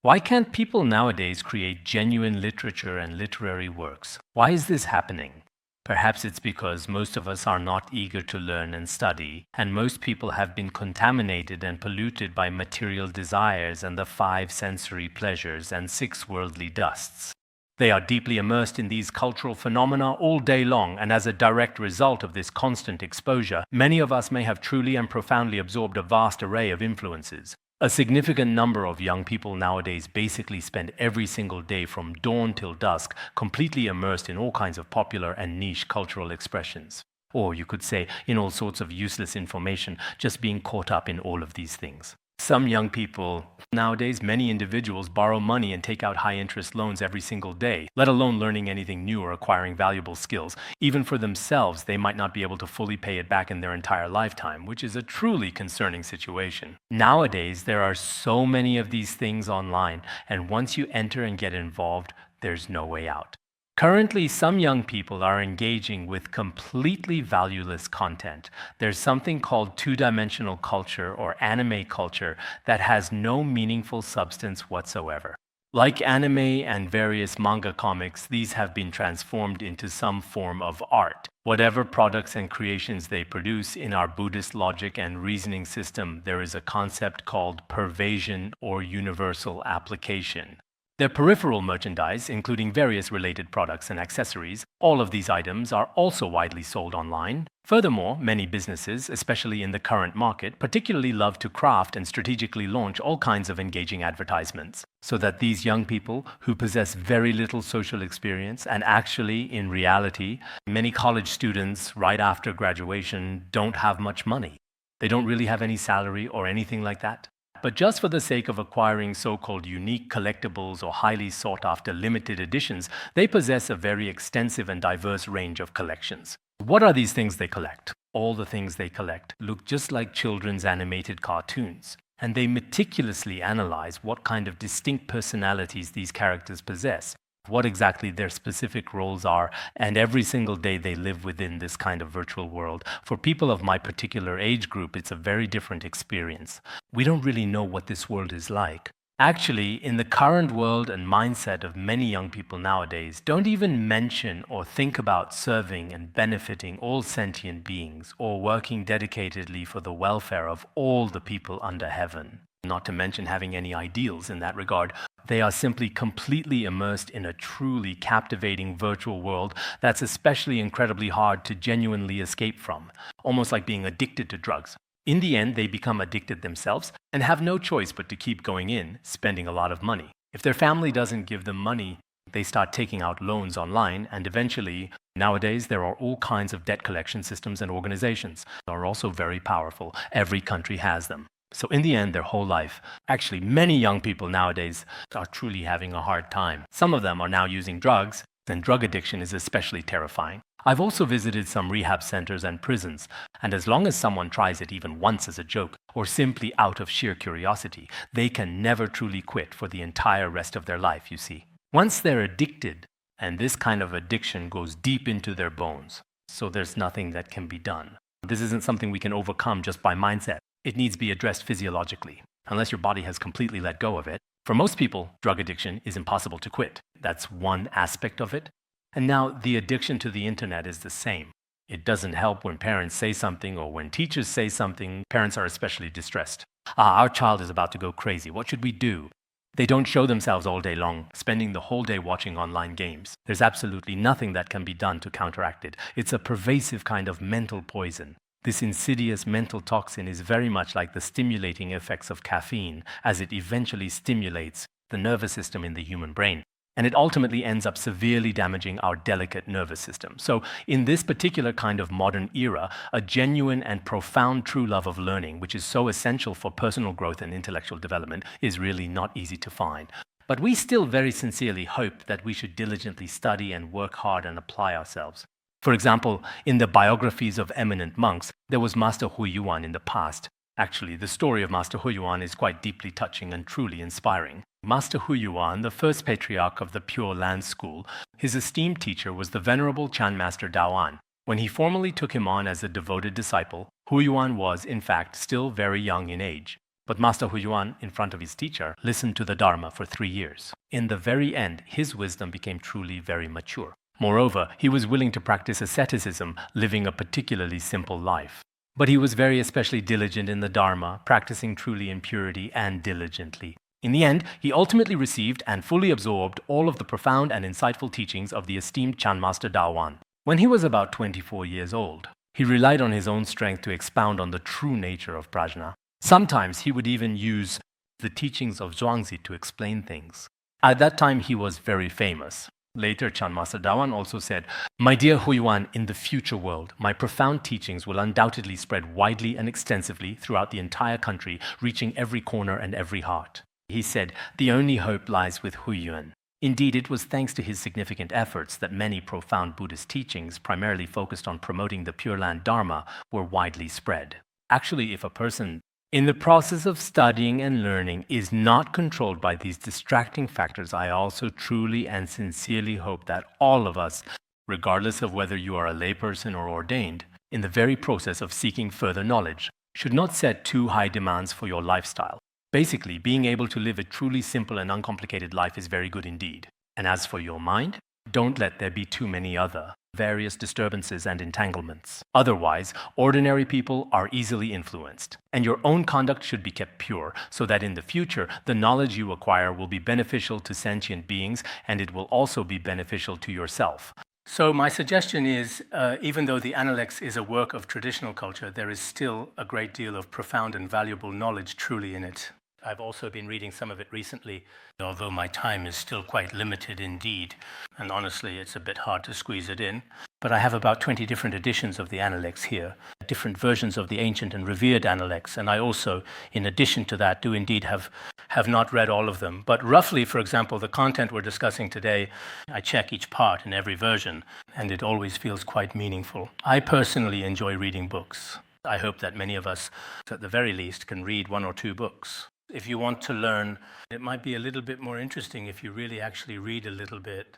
Why can't people nowadays create genuine literature and literary works? Why is this happening? Perhaps it's because most of us are not eager to learn and study, and most people have been contaminated and polluted by material desires and the 5 sensory pleasures and 6 worldly dusts. They are deeply immersed in these cultural phenomena all day long, and as a direct result of this constant exposure, many of us may have truly and profoundly absorbed a vast array of influences. A significant number of young people nowadays basically spend every single day from dawn till dusk completely immersed in all kinds of popular and niche cultural expressions. Or you could say in all sorts of useless information, just being caught up in all of these things. Some young people nowadays, many individuals borrow money and take out high-interest loans every single day, let alone learning anything new or acquiring valuable skills. Even for themselves, they might not be able to fully pay it back in their entire lifetime, which is a truly concerning situation. Nowadays, there are so many of these things online, and once you enter and get involved, there's no way out. Currently, some young people are engaging with completely valueless content. There's something called two-dimensional culture or anime culture that has no meaningful substance whatsoever. Like anime and various manga comics, these have been transformed into some form of art. Whatever products and creations they produce, in our Buddhist logic and reasoning system, there is a concept called pervasion or universal application. Their peripheral merchandise, including various related products and accessories, all of these items are also widely sold online. Furthermore, many businesses, especially in the current market, particularly love to craft and strategically launch all kinds of engaging advertisements, so that these young people who possess very little social experience, and actually, in reality, many college students right after graduation don't have much money. They don't really have any salary or anything like that. But just for the sake of acquiring so-called unique collectibles or highly sought-after limited editions, they possess a very extensive and diverse range of collections. What are these things they collect? All the things they collect look just like children's animated cartoons, and they meticulously analyze what kind of distinct personalities these characters possess, what exactly their specific roles are, and every single day they live within this kind of virtual world. For people of my particular age group, it's a very different experience. We don't really know what this world is like. Actually, in the current world and mindset of many young people nowadays, don't even mention or think about serving and benefiting all sentient beings or working dedicatedly for the welfare of all the people under heaven. Not to mention having any ideals in that regard. They are simply completely immersed in a truly captivating virtual world that's especially incredibly hard to genuinely escape from, almost like being addicted to drugs. In the end, they become addicted themselves and have no choice but to keep going in, spending a lot of money. If their family doesn't give them money, they start taking out loans online, and eventually, nowadays, there are all kinds of debt collection systems and organizations that are also very powerful. Every country has them. So in the end, their whole life, actually many young people nowadays are truly having a hard time. Some of them are now using drugs, and drug addiction is especially terrifying. I've also visited some rehab centers and prisons, and as long as someone tries it even once as a joke, or simply out of sheer curiosity, they can never truly quit for the entire rest of their life, you see. Once they're addicted, and this kind of addiction goes deep into their bones, so there's nothing that can be done. This isn't something we can overcome just by mindset. It needs to be addressed physiologically, unless your body has completely let go of it. For most people, drug addiction is impossible to quit. That's one aspect of it. And now the addiction to the internet is the same. It doesn't help when parents say something or when teachers say something. Parents are especially distressed. Our child is about to go crazy. What should we do? They don't show themselves all day long, spending the whole day watching online games. There's absolutely nothing that can be done to counteract it. It's a pervasive kind of mental poison. This insidious mental toxin is very much like the stimulating effects of caffeine, as it eventually stimulates the nervous system in the human brain. And it ultimately ends up severely damaging our delicate nervous system. So in this particular kind of modern era, a genuine and profound true love of learning, which is so essential for personal growth and intellectual development, is really not easy to find. But we still very sincerely hope that we should diligently study and work hard and apply ourselves. For example, in the biographies of eminent monks, there was Master Huiyuan in the past, Actually, the story of Master Huiyuan is quite deeply touching and truly inspiring. Master Huiyuan, the first patriarch of the Pure Land School, his esteemed teacher was the venerable Chan Master Daoan. When he formally took him on as a devoted disciple, Huiyuan was, in fact, still very young in age. But Master Huiyuan, in front of his teacher, listened to the Dharma for 3 years. In the very end, his wisdom became truly very mature. Moreover, he was willing to practice asceticism, living a particularly simple life. But he was very especially diligent in the Dharma, practicing truly in purity and diligently. In the end, he ultimately received and fully absorbed all of the profound and insightful teachings of the esteemed Chan Master Daoan. When he was about 24 years old, he relied on his own strength to expound on the true nature of prajna. Sometimes he would even use the teachings of Zhuangzi to explain things. At that time, he was very famous. Later, Chan Master Daoan also said, "My dear Huiyuan, in the future world, my profound teachings will undoubtedly spread widely and extensively throughout the entire country, reaching every corner and every heart." He said, "The only hope lies with Huiyuan." Indeed, it was thanks to his significant efforts that many profound Buddhist teachings, primarily focused on promoting the Pure Land Dharma, were widely spread. Actually, if a person in the process of studying and learning is not controlled by these distracting factors, I also truly and sincerely hope that all of us, regardless of whether you are a layperson or ordained, in the very process of seeking further knowledge, should not set too high demands for your lifestyle. Basically, being able to live a truly simple and uncomplicated life is very good indeed. And as for your mind, don't let there be too many other various disturbances and entanglements. Otherwise, ordinary people are easily influenced, and your own conduct should be kept pure, so that in the future, the knowledge you acquire will be beneficial to sentient beings, and it will also be beneficial to yourself. So my suggestion is, even though the Analects is a work of traditional culture, there is still a great deal of profound and valuable knowledge truly in it. I've also been reading some of it recently, although my time is still quite limited indeed, and honestly it's a bit hard to squeeze it in. But I have about 20 different editions of the Analects here, different versions of the ancient and revered Analects, and I also, in addition to that, do indeed have not read all of them. But roughly, for example, the content we're discussing today, I check each part in every version, and it always feels quite meaningful. I personally enjoy reading books. I hope that many of us, at the very least, can read 1 or 2 books. If you want to learn, it might be a little bit more interesting if you really actually read a little bit.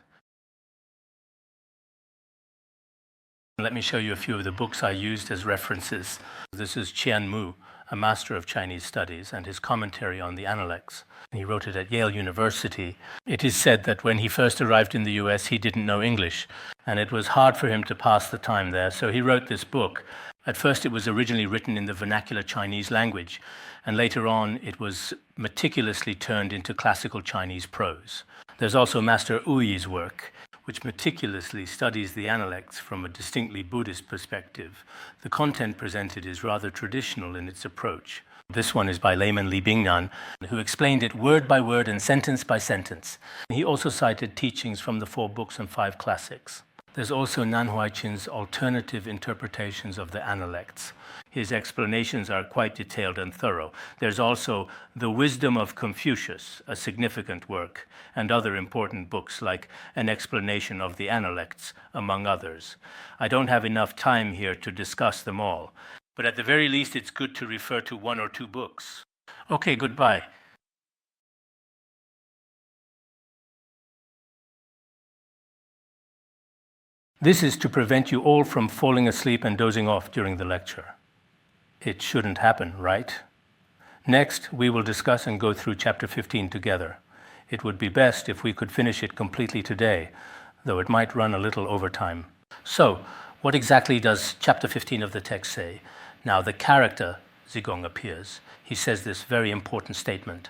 Let me show you a few of the books I used as references. This is Qian Mu, a master of Chinese studies, and his commentary on the Analects. He wrote it at Yale University. It is said that when he first arrived in the US, he didn't know English, and it was hard for him to pass the time there, so he wrote this book. At first, it was originally written in the vernacular Chinese language, and later on, it was meticulously turned into classical Chinese prose. There's also Master Wuyi's work, which meticulously studies the Analects from a distinctly Buddhist perspective. The content presented is rather traditional in its approach. This one is by layman Li Bingnan, who explained it word by word and sentence by sentence. He also cited teachings from the 4 books and 5 classics. There's also Nan Huaichin's alternative interpretations of the Analects. His explanations are quite detailed and thorough. There's also The Wisdom of Confucius, a significant work, and other important books like An Explanation of the Analects, among others. I don't have enough time here to discuss them all, but at the very least it's good to refer to 1 or 2 books. Okay, goodbye. This is to prevent you all from falling asleep and dozing off during the lecture. It shouldn't happen, right? Next, we will discuss and go through Chapter 15 together. It would be best if we could finish it completely today, though it might run a little over time. So, what exactly does Chapter 15 of the text say? Now, the character, Zigong, appears. He says this very important statement.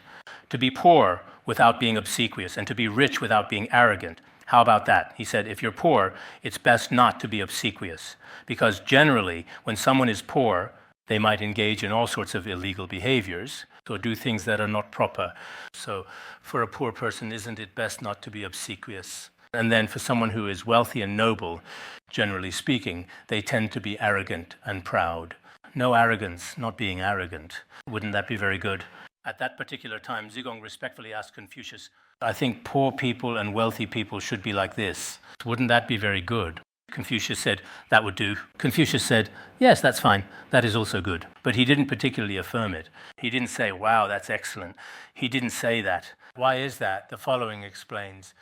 To be poor without being obsequious, and to be rich without being arrogant. How about that? He said, if you're poor, it's best not to be obsequious, because generally, when someone is poor, they might engage in all sorts of illegal behaviors, or do things that are not proper. So for a poor person, isn't it best not to be obsequious? And then for someone who is wealthy and noble, generally speaking, they tend to be arrogant and proud. No arrogance, not being arrogant. Wouldn't that be very good? At that particular time, Zigong respectfully asked Confucius, I think poor people and wealthy people should be like this. Wouldn't that be very good? Confucius said, that would do. Confucius said, yes, that's fine. That is also good. But he didn't particularly affirm it. He didn't say, wow, that's excellent. He didn't say that. Why is that? The following explains.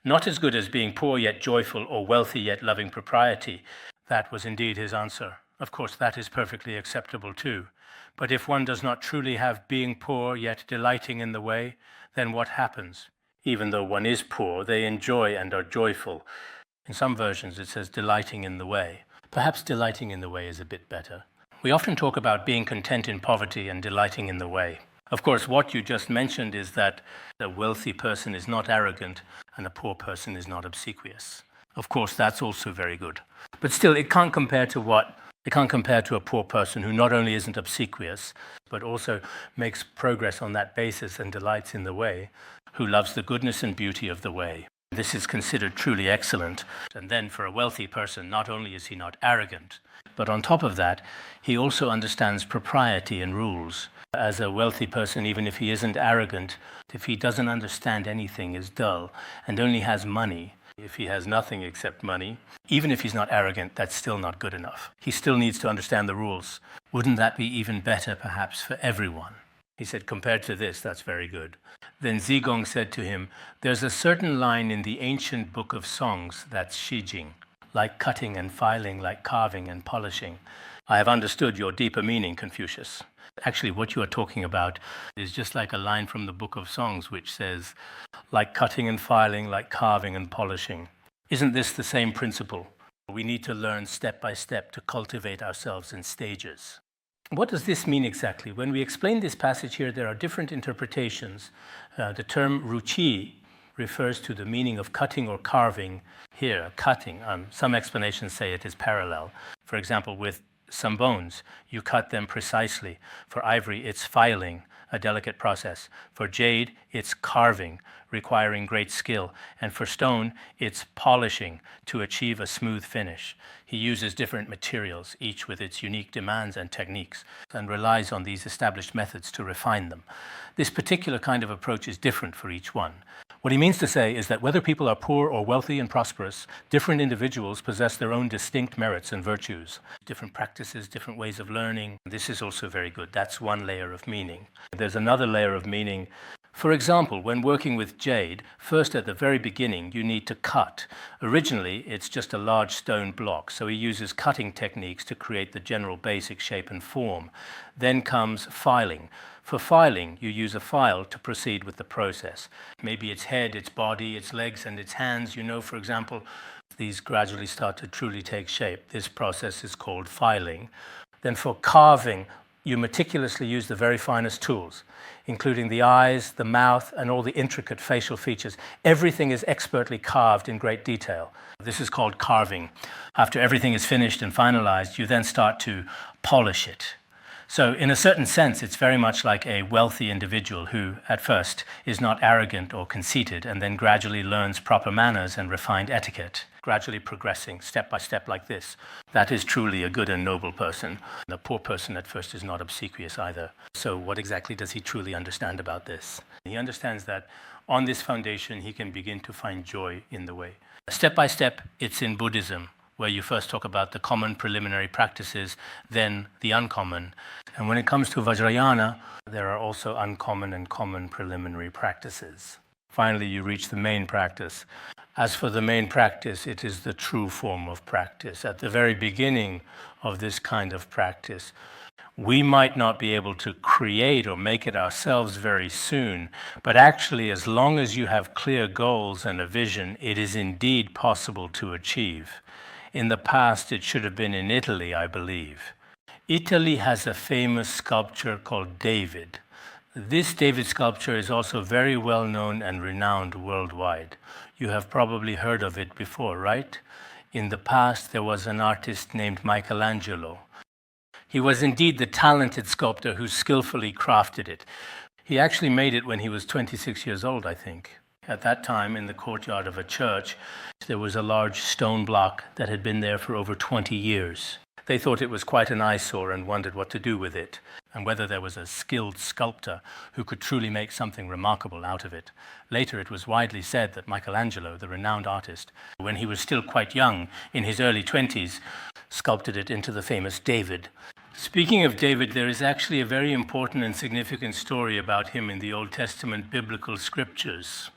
Not as good as being poor yet joyful or wealthy yet loving propriety. That was indeed his answer. Of course, that is perfectly acceptable too. But if one does not truly have being poor yet delighting in the way, then what happens? Even though one is poor, they enjoy and are joyful. In some versions it says delighting in the way. Perhaps delighting in the way is a bit better. We often talk about being content in poverty and delighting in the way. Of course, what you just mentioned is that a wealthy person is not arrogant and a poor person is not obsequious. Of course, that's also very good. But still, it can't compare to what? It can't compare to a poor person who not only isn't obsequious, but also makes progress on that basis and delights in the way, who loves the goodness and beauty of the way. This is considered truly excellent. And then for a wealthy person, not only is he not arrogant, but on top of that, he also understands propriety and rules. As a wealthy person, even if he isn't arrogant, if he doesn't understand anything, is dull, and only has money, if he has nothing except money, even if he's not arrogant, that's still not good enough. He still needs to understand the rules. Wouldn't that be even better, perhaps, for everyone? He said, compared to this, that's very good. Then Zigong said to him, there's a certain line in the ancient book of songs that's Jing, like cutting and filing, like carving and polishing. I have understood your deeper meaning, Confucius. Actually, what you are talking about is just like a line from the book of songs, which says, like cutting and filing, like carving and polishing. Isn't this the same principle? We need to learn step by step to cultivate ourselves in stages. What does this mean exactly? When we explain this passage here, there are different interpretations. The term ruchi refers to the meaning of cutting or carving here, cutting. Some explanations say it is parallel. For example, with some bones, you cut them precisely. For ivory, it's filing, a delicate process. For jade, it's carving, requiring great skill. And for stone, it's polishing to achieve a smooth finish. He uses different materials, each with its unique demands and techniques, and relies on these established methods to refine them. This particular kind of approach is different for each one. What he means to say is that whether people are poor or wealthy and prosperous, different individuals possess their own distinct merits and virtues, different practices, different ways of learning. This is also very good. That's one layer of meaning. There's another layer of meaning. For example, when working with jade, first at the very beginning, you need to cut. Originally, it's just a large stone block, so he uses cutting techniques to create the general basic shape and form. Then comes filing. For filing, you use a file to proceed with the process. Maybe its head, its body, its legs, and its hands. You know, for example, these gradually start to truly take shape. This process is called filing. Then for carving, you meticulously use the very finest tools, including the eyes, the mouth, and all the intricate facial features. Everything is expertly carved in great detail. This is called carving. After everything is finished and finalized, you then start to polish it. So in a certain sense, it's very much like a wealthy individual who, at first, is not arrogant or conceited, and then gradually learns proper manners and refined etiquette, gradually progressing step by step like this. That is truly a good and noble person. The poor person at first is not obsequious either. So what exactly does he truly understand about this? He understands that on this foundation, he can begin to find joy in the way. Step by step, it's in Buddhism, where you first talk about the common preliminary practices, then the uncommon. And when it comes to Vajrayana, there are also uncommon and common preliminary practices. Finally, you reach the main practice. As for the main practice, it is the true form of practice. At the very beginning of this kind of practice, we might not be able to create or make it ourselves very soon, but actually, as long as you have clear goals and a vision, it is indeed possible to achieve. In the past, it should have been in Italy, I believe. Italy has a famous sculpture called David. This David sculpture is also very well known and renowned worldwide. You have probably heard of it before, right? In the past, there was an artist named Michelangelo. He was indeed the talented sculptor who skillfully crafted it. He actually made it when he was 26 years old, I think. At that time, in the courtyard of a church, there was a large stone block that had been there for over 20 years. They thought it was quite an eyesore and wondered what to do with it, and whether there was a skilled sculptor who could truly make something remarkable out of it. Later, it was widely said that Michelangelo, the renowned artist, when he was still quite young, in his early 20s, sculpted it into the famous David. Speaking of David, there is actually a very important and significant story about him in the Old Testament biblical scriptures.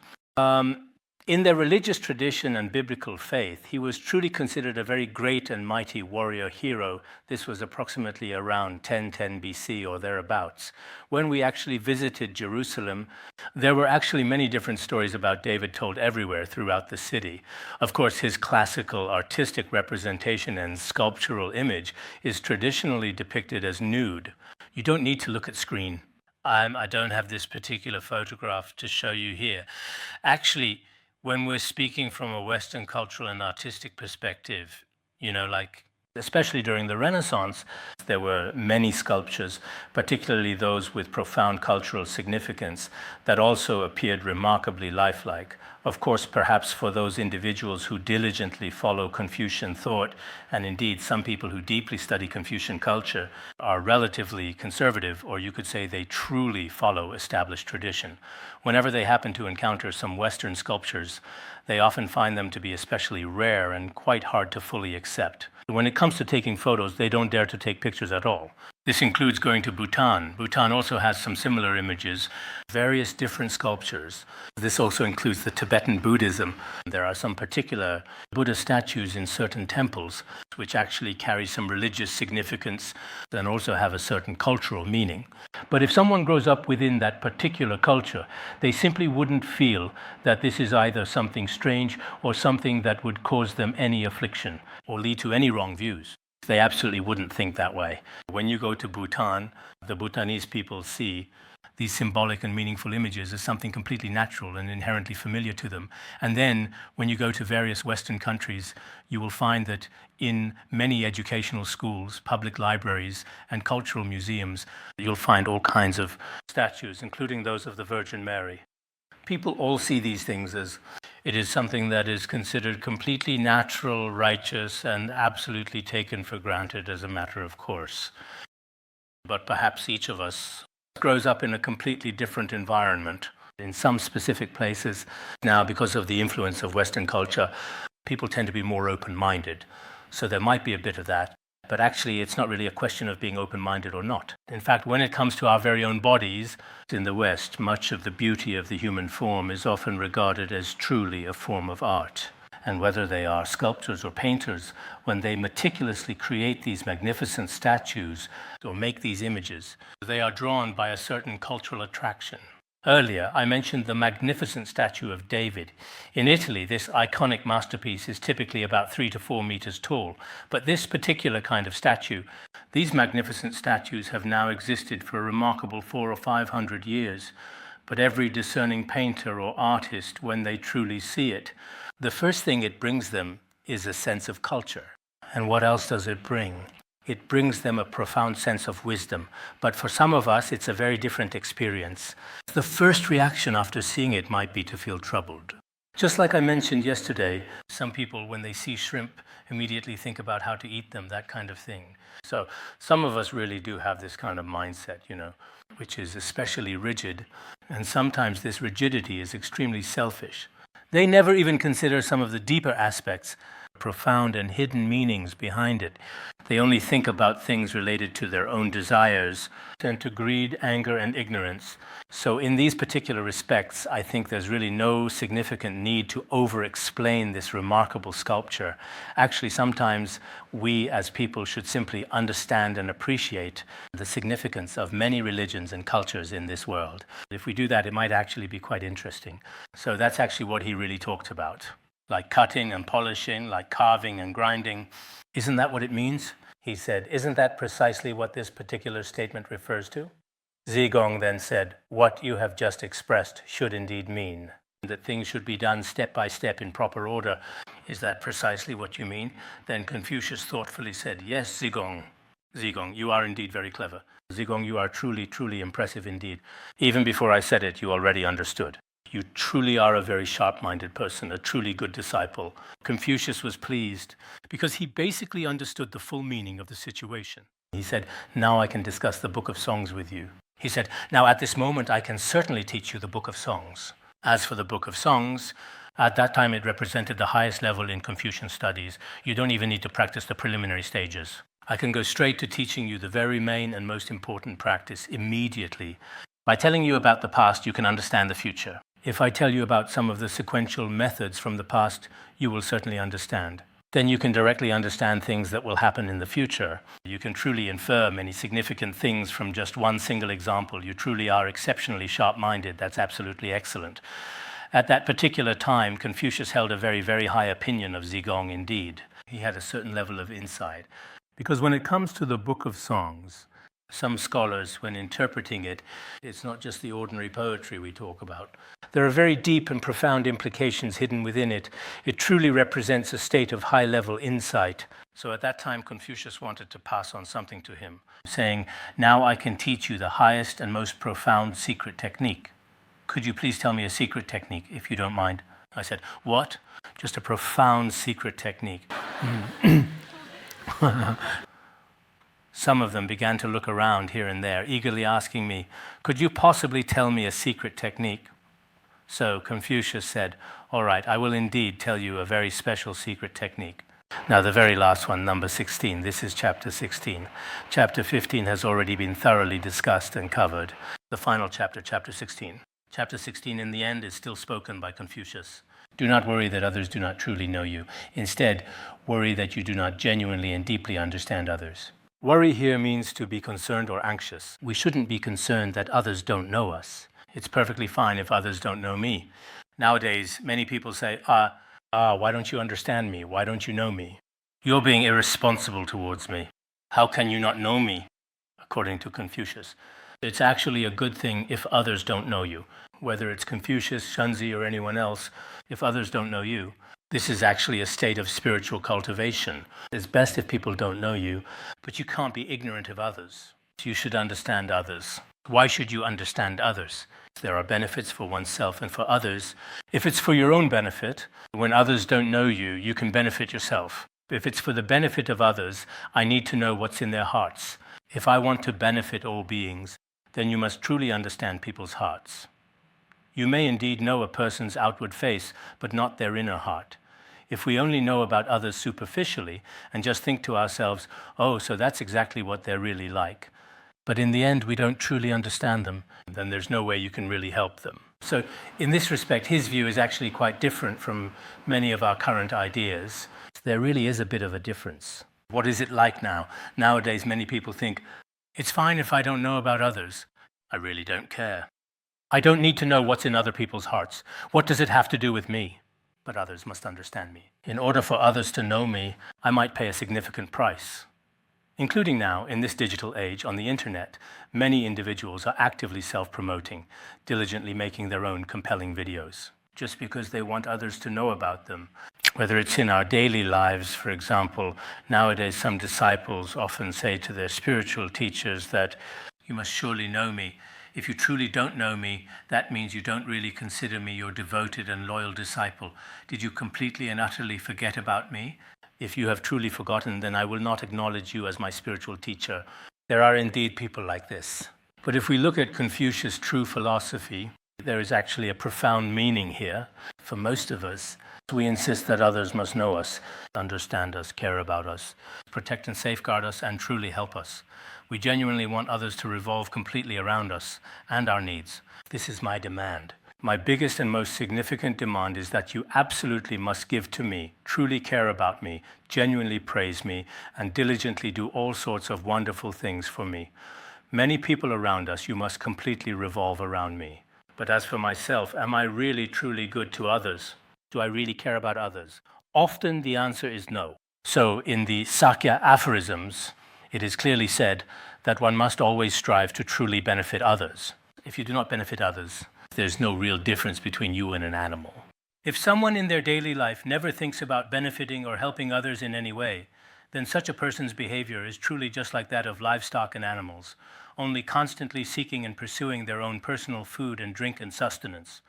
In their religious tradition and biblical faith, he was truly considered a very great and mighty warrior hero. This was approximately around 1010 BC or thereabouts. When we actually visited Jerusalem, there were actually many different stories about David told everywhere throughout the city. Of course, his classical artistic representation and sculptural image is traditionally depicted as nude. You don't need to look at screen. I don't have this particular photograph to show you here. Actually, when we're speaking from a Western cultural and artistic perspective, like especially during the Renaissance, there were many sculptures, particularly those with profound cultural significance, that also appeared remarkably lifelike. Of course, perhaps for those individuals who diligently follow Confucian thought, and indeed some people who deeply study Confucian culture, are relatively conservative, or you could say they truly follow established tradition. Whenever they happen to encounter some Western sculptures, they often find them to be especially rare and quite hard to fully accept. When it comes to taking photos, they don't dare to take pictures at all. This includes going to Bhutan. Bhutan also has some similar images, various different sculptures. This also includes the Tibetan Buddhism. There are some particular Buddha statues in certain temples which actually carry some religious significance and also have a certain cultural meaning. But if someone grows up within that particular culture, they simply wouldn't feel that this is either something strange or something that would cause them any affliction or lead to any wrong views. They absolutely wouldn't think that way. When you go to Bhutan, the Bhutanese people see these symbolic and meaningful images as something completely natural and inherently familiar to them. And then when you go to various Western countries, you will find that in many educational schools, public libraries, and cultural museums, you'll find all kinds of statues, including those of the Virgin Mary. People all see these things as it is something that is considered completely natural, righteous, and absolutely taken for granted as a matter of course. But perhaps each of us grows up in a completely different environment. In some specific places, now because of the influence of Western culture, people tend to be more open-minded. So there might be a bit of that. But actually, it's not really a question of being open-minded or not. In fact, when it comes to our very own bodies, in the West, much of the beauty of the human form is often regarded as truly a form of art. And whether they are sculptors or painters, when they meticulously create these magnificent statues or make these images, they are drawn by a certain cultural attraction. Earlier, I mentioned the magnificent statue of David. In Italy, this iconic masterpiece is typically about 3 to 4 meters tall. But this particular kind of statue, these magnificent statues have now existed for a remarkable 400 or 500 years. But every discerning painter or artist, when they truly see it, the first thing it brings them is a sense of culture. And what else does it bring? It brings them a profound sense of wisdom. But for some of us, it's a very different experience. The first reaction after seeing it might be to feel troubled. Just like I mentioned yesterday, some people, when they see shrimp, immediately think about how to eat them, that kind of thing. So some of us really do have this kind of mindset, which is especially rigid. And sometimes this rigidity is extremely selfish. They never even consider some of the deeper aspects, profound and hidden meanings behind it. They only think about things related to their own desires and to greed, anger, and ignorance. So in these particular respects, I think there's really no significant need to over-explain this remarkable sculpture. Actually, sometimes we as people should simply understand and appreciate the significance of many religions and cultures in this world. If we do that, it might actually be quite interesting. So that's actually what he really talked about. Like cutting and polishing, like carving and grinding. Isn't that what it means? He said, isn't that precisely what this particular statement refers to? Zigong then said, what you have just expressed should indeed mean that things should be done step by step in proper order. Is that precisely what you mean? Then Confucius thoughtfully said, yes, Zigong. Zigong, you are indeed very clever. Zigong, you are truly, truly impressive indeed. Even before I said it, you already understood. You truly are a very sharp-minded person, a truly good disciple. Confucius was pleased because he basically understood the full meaning of the situation. He said, now I can discuss the Book of Songs with you. He said, now at this moment I can certainly teach you the Book of Songs. As for the Book of Songs, at that time it represented the highest level in Confucian studies. You don't even need to practice the preliminary stages. I can go straight to teaching you the very main and most important practice immediately. By telling you about the past, you can understand the future. If I tell you about some of the sequential methods from the past, you will certainly understand. Then you can directly understand things that will happen in the future. You can truly infer many significant things from just one single example. You truly are exceptionally sharp-minded. That's absolutely excellent. At that particular time, Confucius held a very, very high opinion of Zigong indeed. He had a certain level of insight. Because when it comes to the Book of Songs, some scholars, when interpreting it, it's not just the ordinary poetry we talk about. There are very deep and profound implications hidden within it. It truly represents a state of high-level insight. So at that time, Confucius wanted to pass on something to him, saying, now I can teach you the highest and most profound secret technique. Could you please tell me a secret technique, if you don't mind? I said, what? Just a profound secret technique. Some of them began to look around here and there, eagerly asking me, could you possibly tell me a secret technique? So Confucius said, all right, I will indeed tell you a very special secret technique. Now the very last one, number 16, this is chapter 16. Chapter 15 has already been thoroughly discussed and covered. The final chapter, chapter 16. Chapter 16 in the end is still spoken by Confucius. Do not worry that others do not truly know you. Instead, worry that you do not genuinely and deeply understand others. Worry here means to be concerned or anxious. We shouldn't be concerned that others don't know us. It's perfectly fine if others don't know me. Nowadays, many people say, why don't you understand me? Why don't you know me? You're being irresponsible towards me. How can you not know me? According to Confucius. It's actually a good thing if others don't know you. Whether it's Confucius, Shunzi, or anyone else, if others don't know you, this is actually a state of spiritual cultivation. It's best if people don't know you, but you can't be ignorant of others. You should understand others. Why should you understand others? There are benefits for oneself and for others. If it's for your own benefit, when others don't know you, you can benefit yourself. If it's for the benefit of others, I need to know what's in their hearts. If I want to benefit all beings, then you must truly understand people's hearts. You may indeed know a person's outward face, but not their inner heart. If we only know about others superficially and just think to ourselves, oh, so that's exactly what they're really like, but in the end we don't truly understand them, then there's no way you can really help them. So in this respect, his view is actually quite different from many of our current ideas. There really is a bit of a difference. What is it like now? Nowadays, many people think, it's fine if I don't know about others. I really don't care. I don't need to know what's in other people's hearts. What does it have to do with me? But others must understand me. In order for others to know me, I might pay a significant price. Including now, in this digital age, on the internet, many individuals are actively self-promoting, diligently making their own compelling videos, just because they want others to know about them. Whether it's in our daily lives, for example, nowadays some disciples often say to their spiritual teachers that, you must surely know me. If you truly don't know me, that means you don't really consider me your devoted and loyal disciple. Did you completely and utterly forget about me? If you have truly forgotten, then I will not acknowledge you as my spiritual teacher. There are indeed people like this. But if we look at Confucius' true philosophy, there is actually a profound meaning here. For most of us, we insist that others must know us, understand us, care about us, protect and safeguard us, and truly help us. We genuinely want others to revolve completely around us and our needs. This is my demand. My biggest and most significant demand is that you absolutely must give to me, truly care about me, genuinely praise me, and diligently do all sorts of wonderful things for me. Many people around us, you must completely revolve around me. But as for myself, am I really truly good to others? Do I really care about others? Often the answer is no. So in the Sakya aphorisms, it is clearly said that one must always strive to truly benefit others. If you do not benefit others, there's no real difference between you and an animal. If someone in their daily life never thinks about benefiting or helping others in any way, then such a person's behavior is truly just like that of livestock and animals, only constantly seeking and pursuing their own personal food and drink and sustenance,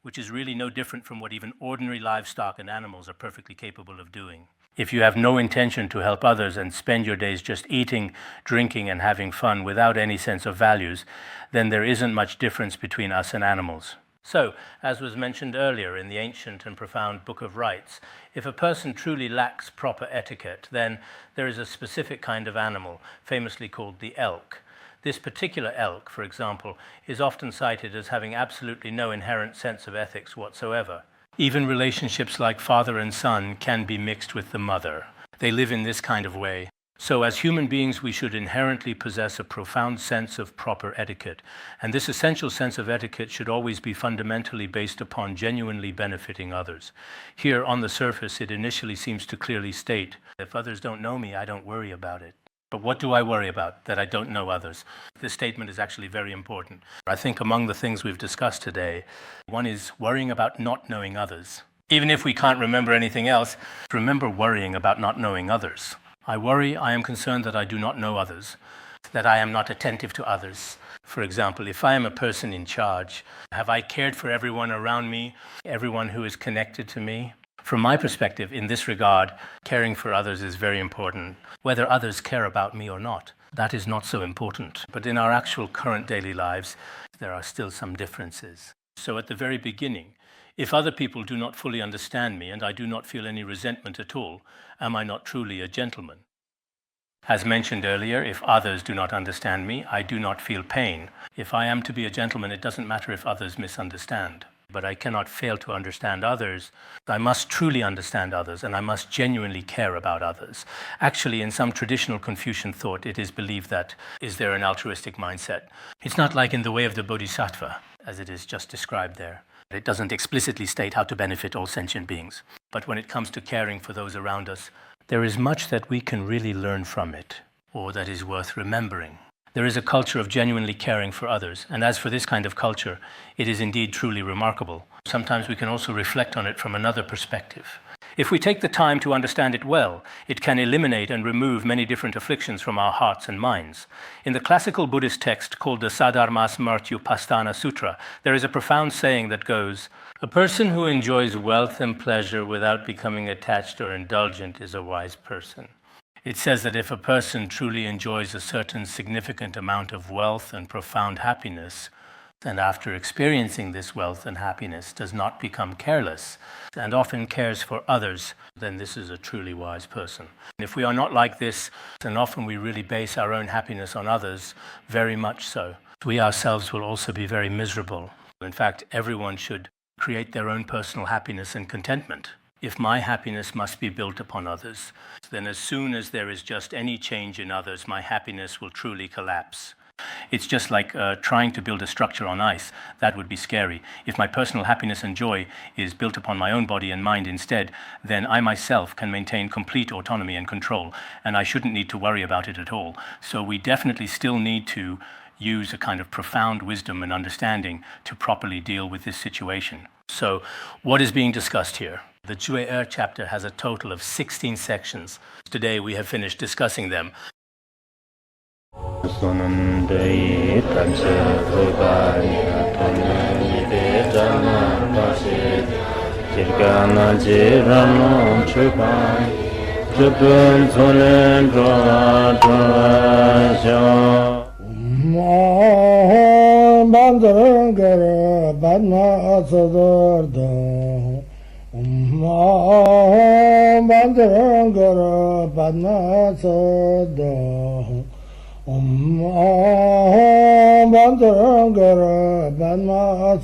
which is really no different from what even ordinary livestock and animals are perfectly capable of doing. If you have no intention to help others and spend your days just eating, drinking, and having fun without any sense of values, then there isn't much difference between us and animals. So, as was mentioned earlier in the ancient and profound Book of Rites, if a person truly lacks proper etiquette, then there is a specific kind of animal, famously called the elk. This particular elk, for example, is often cited as having absolutely no inherent sense of ethics whatsoever. Even relationships like father and son can be mixed with the mother. They live in this kind of way. So as human beings, we should inherently possess a profound sense of proper etiquette. And this essential sense of etiquette should always be fundamentally based upon genuinely benefiting others. Here, on the surface, it initially seems to clearly state, if others don't know me, I don't worry about it. But what do I worry about? That I don't know others. This statement is actually very important. I think among the things we've discussed today, one is worrying about not knowing others. Even if we can't remember anything else, remember worrying about not knowing others. I worry, I am concerned that I do not know others, that I am not attentive to others. For example, if I am a person in charge, have I cared for everyone around me, everyone who is connected to me? From my perspective, in this regard, caring for others is very important. Whether others care about me or not, that is not so important. But in our actual current daily lives, there are still some differences. So at the very beginning, if other people do not fully understand me and I do not feel any resentment at all, am I not truly a gentleman? As mentioned earlier, if others do not understand me, I do not feel pain. If I am to be a gentleman, it doesn't matter if others misunderstand. But I cannot fail to understand others. I must truly understand others, and I must genuinely care about others. Actually, in some traditional Confucian thought, it is believed that, is there an altruistic mindset? It's not like in the way of the Bodhisattva, as it is just described there. It doesn't explicitly state how to benefit all sentient beings. But when it comes to caring for those around us, there is much that we can really learn from it, or that is worth remembering. There is a culture of genuinely caring for others, and as for this kind of culture, it is indeed truly remarkable. Sometimes we can also reflect on it from another perspective. If we take the time to understand it well, it can eliminate and remove many different afflictions from our hearts and minds. In the classical Buddhist text called the Sadharmas Martyu Pastana Sutra, there is a profound saying that goes, "A person who enjoys wealth and pleasure without becoming attached or indulgent is a wise person." It says that if a person truly enjoys a certain significant amount of wealth and profound happiness, and after experiencing this wealth and happiness does not become careless and often cares for others, then this is a truly wise person. And if we are not like this, then often we really base our own happiness on others, very much so. We ourselves will also be very miserable. In fact, everyone should create their own personal happiness and contentment. If my happiness must be built upon others, then as soon as there is just any change in others, my happiness will truly collapse. It's just like trying to build a structure on ice. That would be scary. If my personal happiness and joy is built upon my own body and mind instead, then I myself can maintain complete autonomy and control, and I shouldn't need to worry about it at all. So we definitely still need to use a kind of profound wisdom and understanding to properly deal with this situation. So what is being discussed here? The Jue chapter has a total of 16 sections. Today we have finished discussing them. Bandara Bandara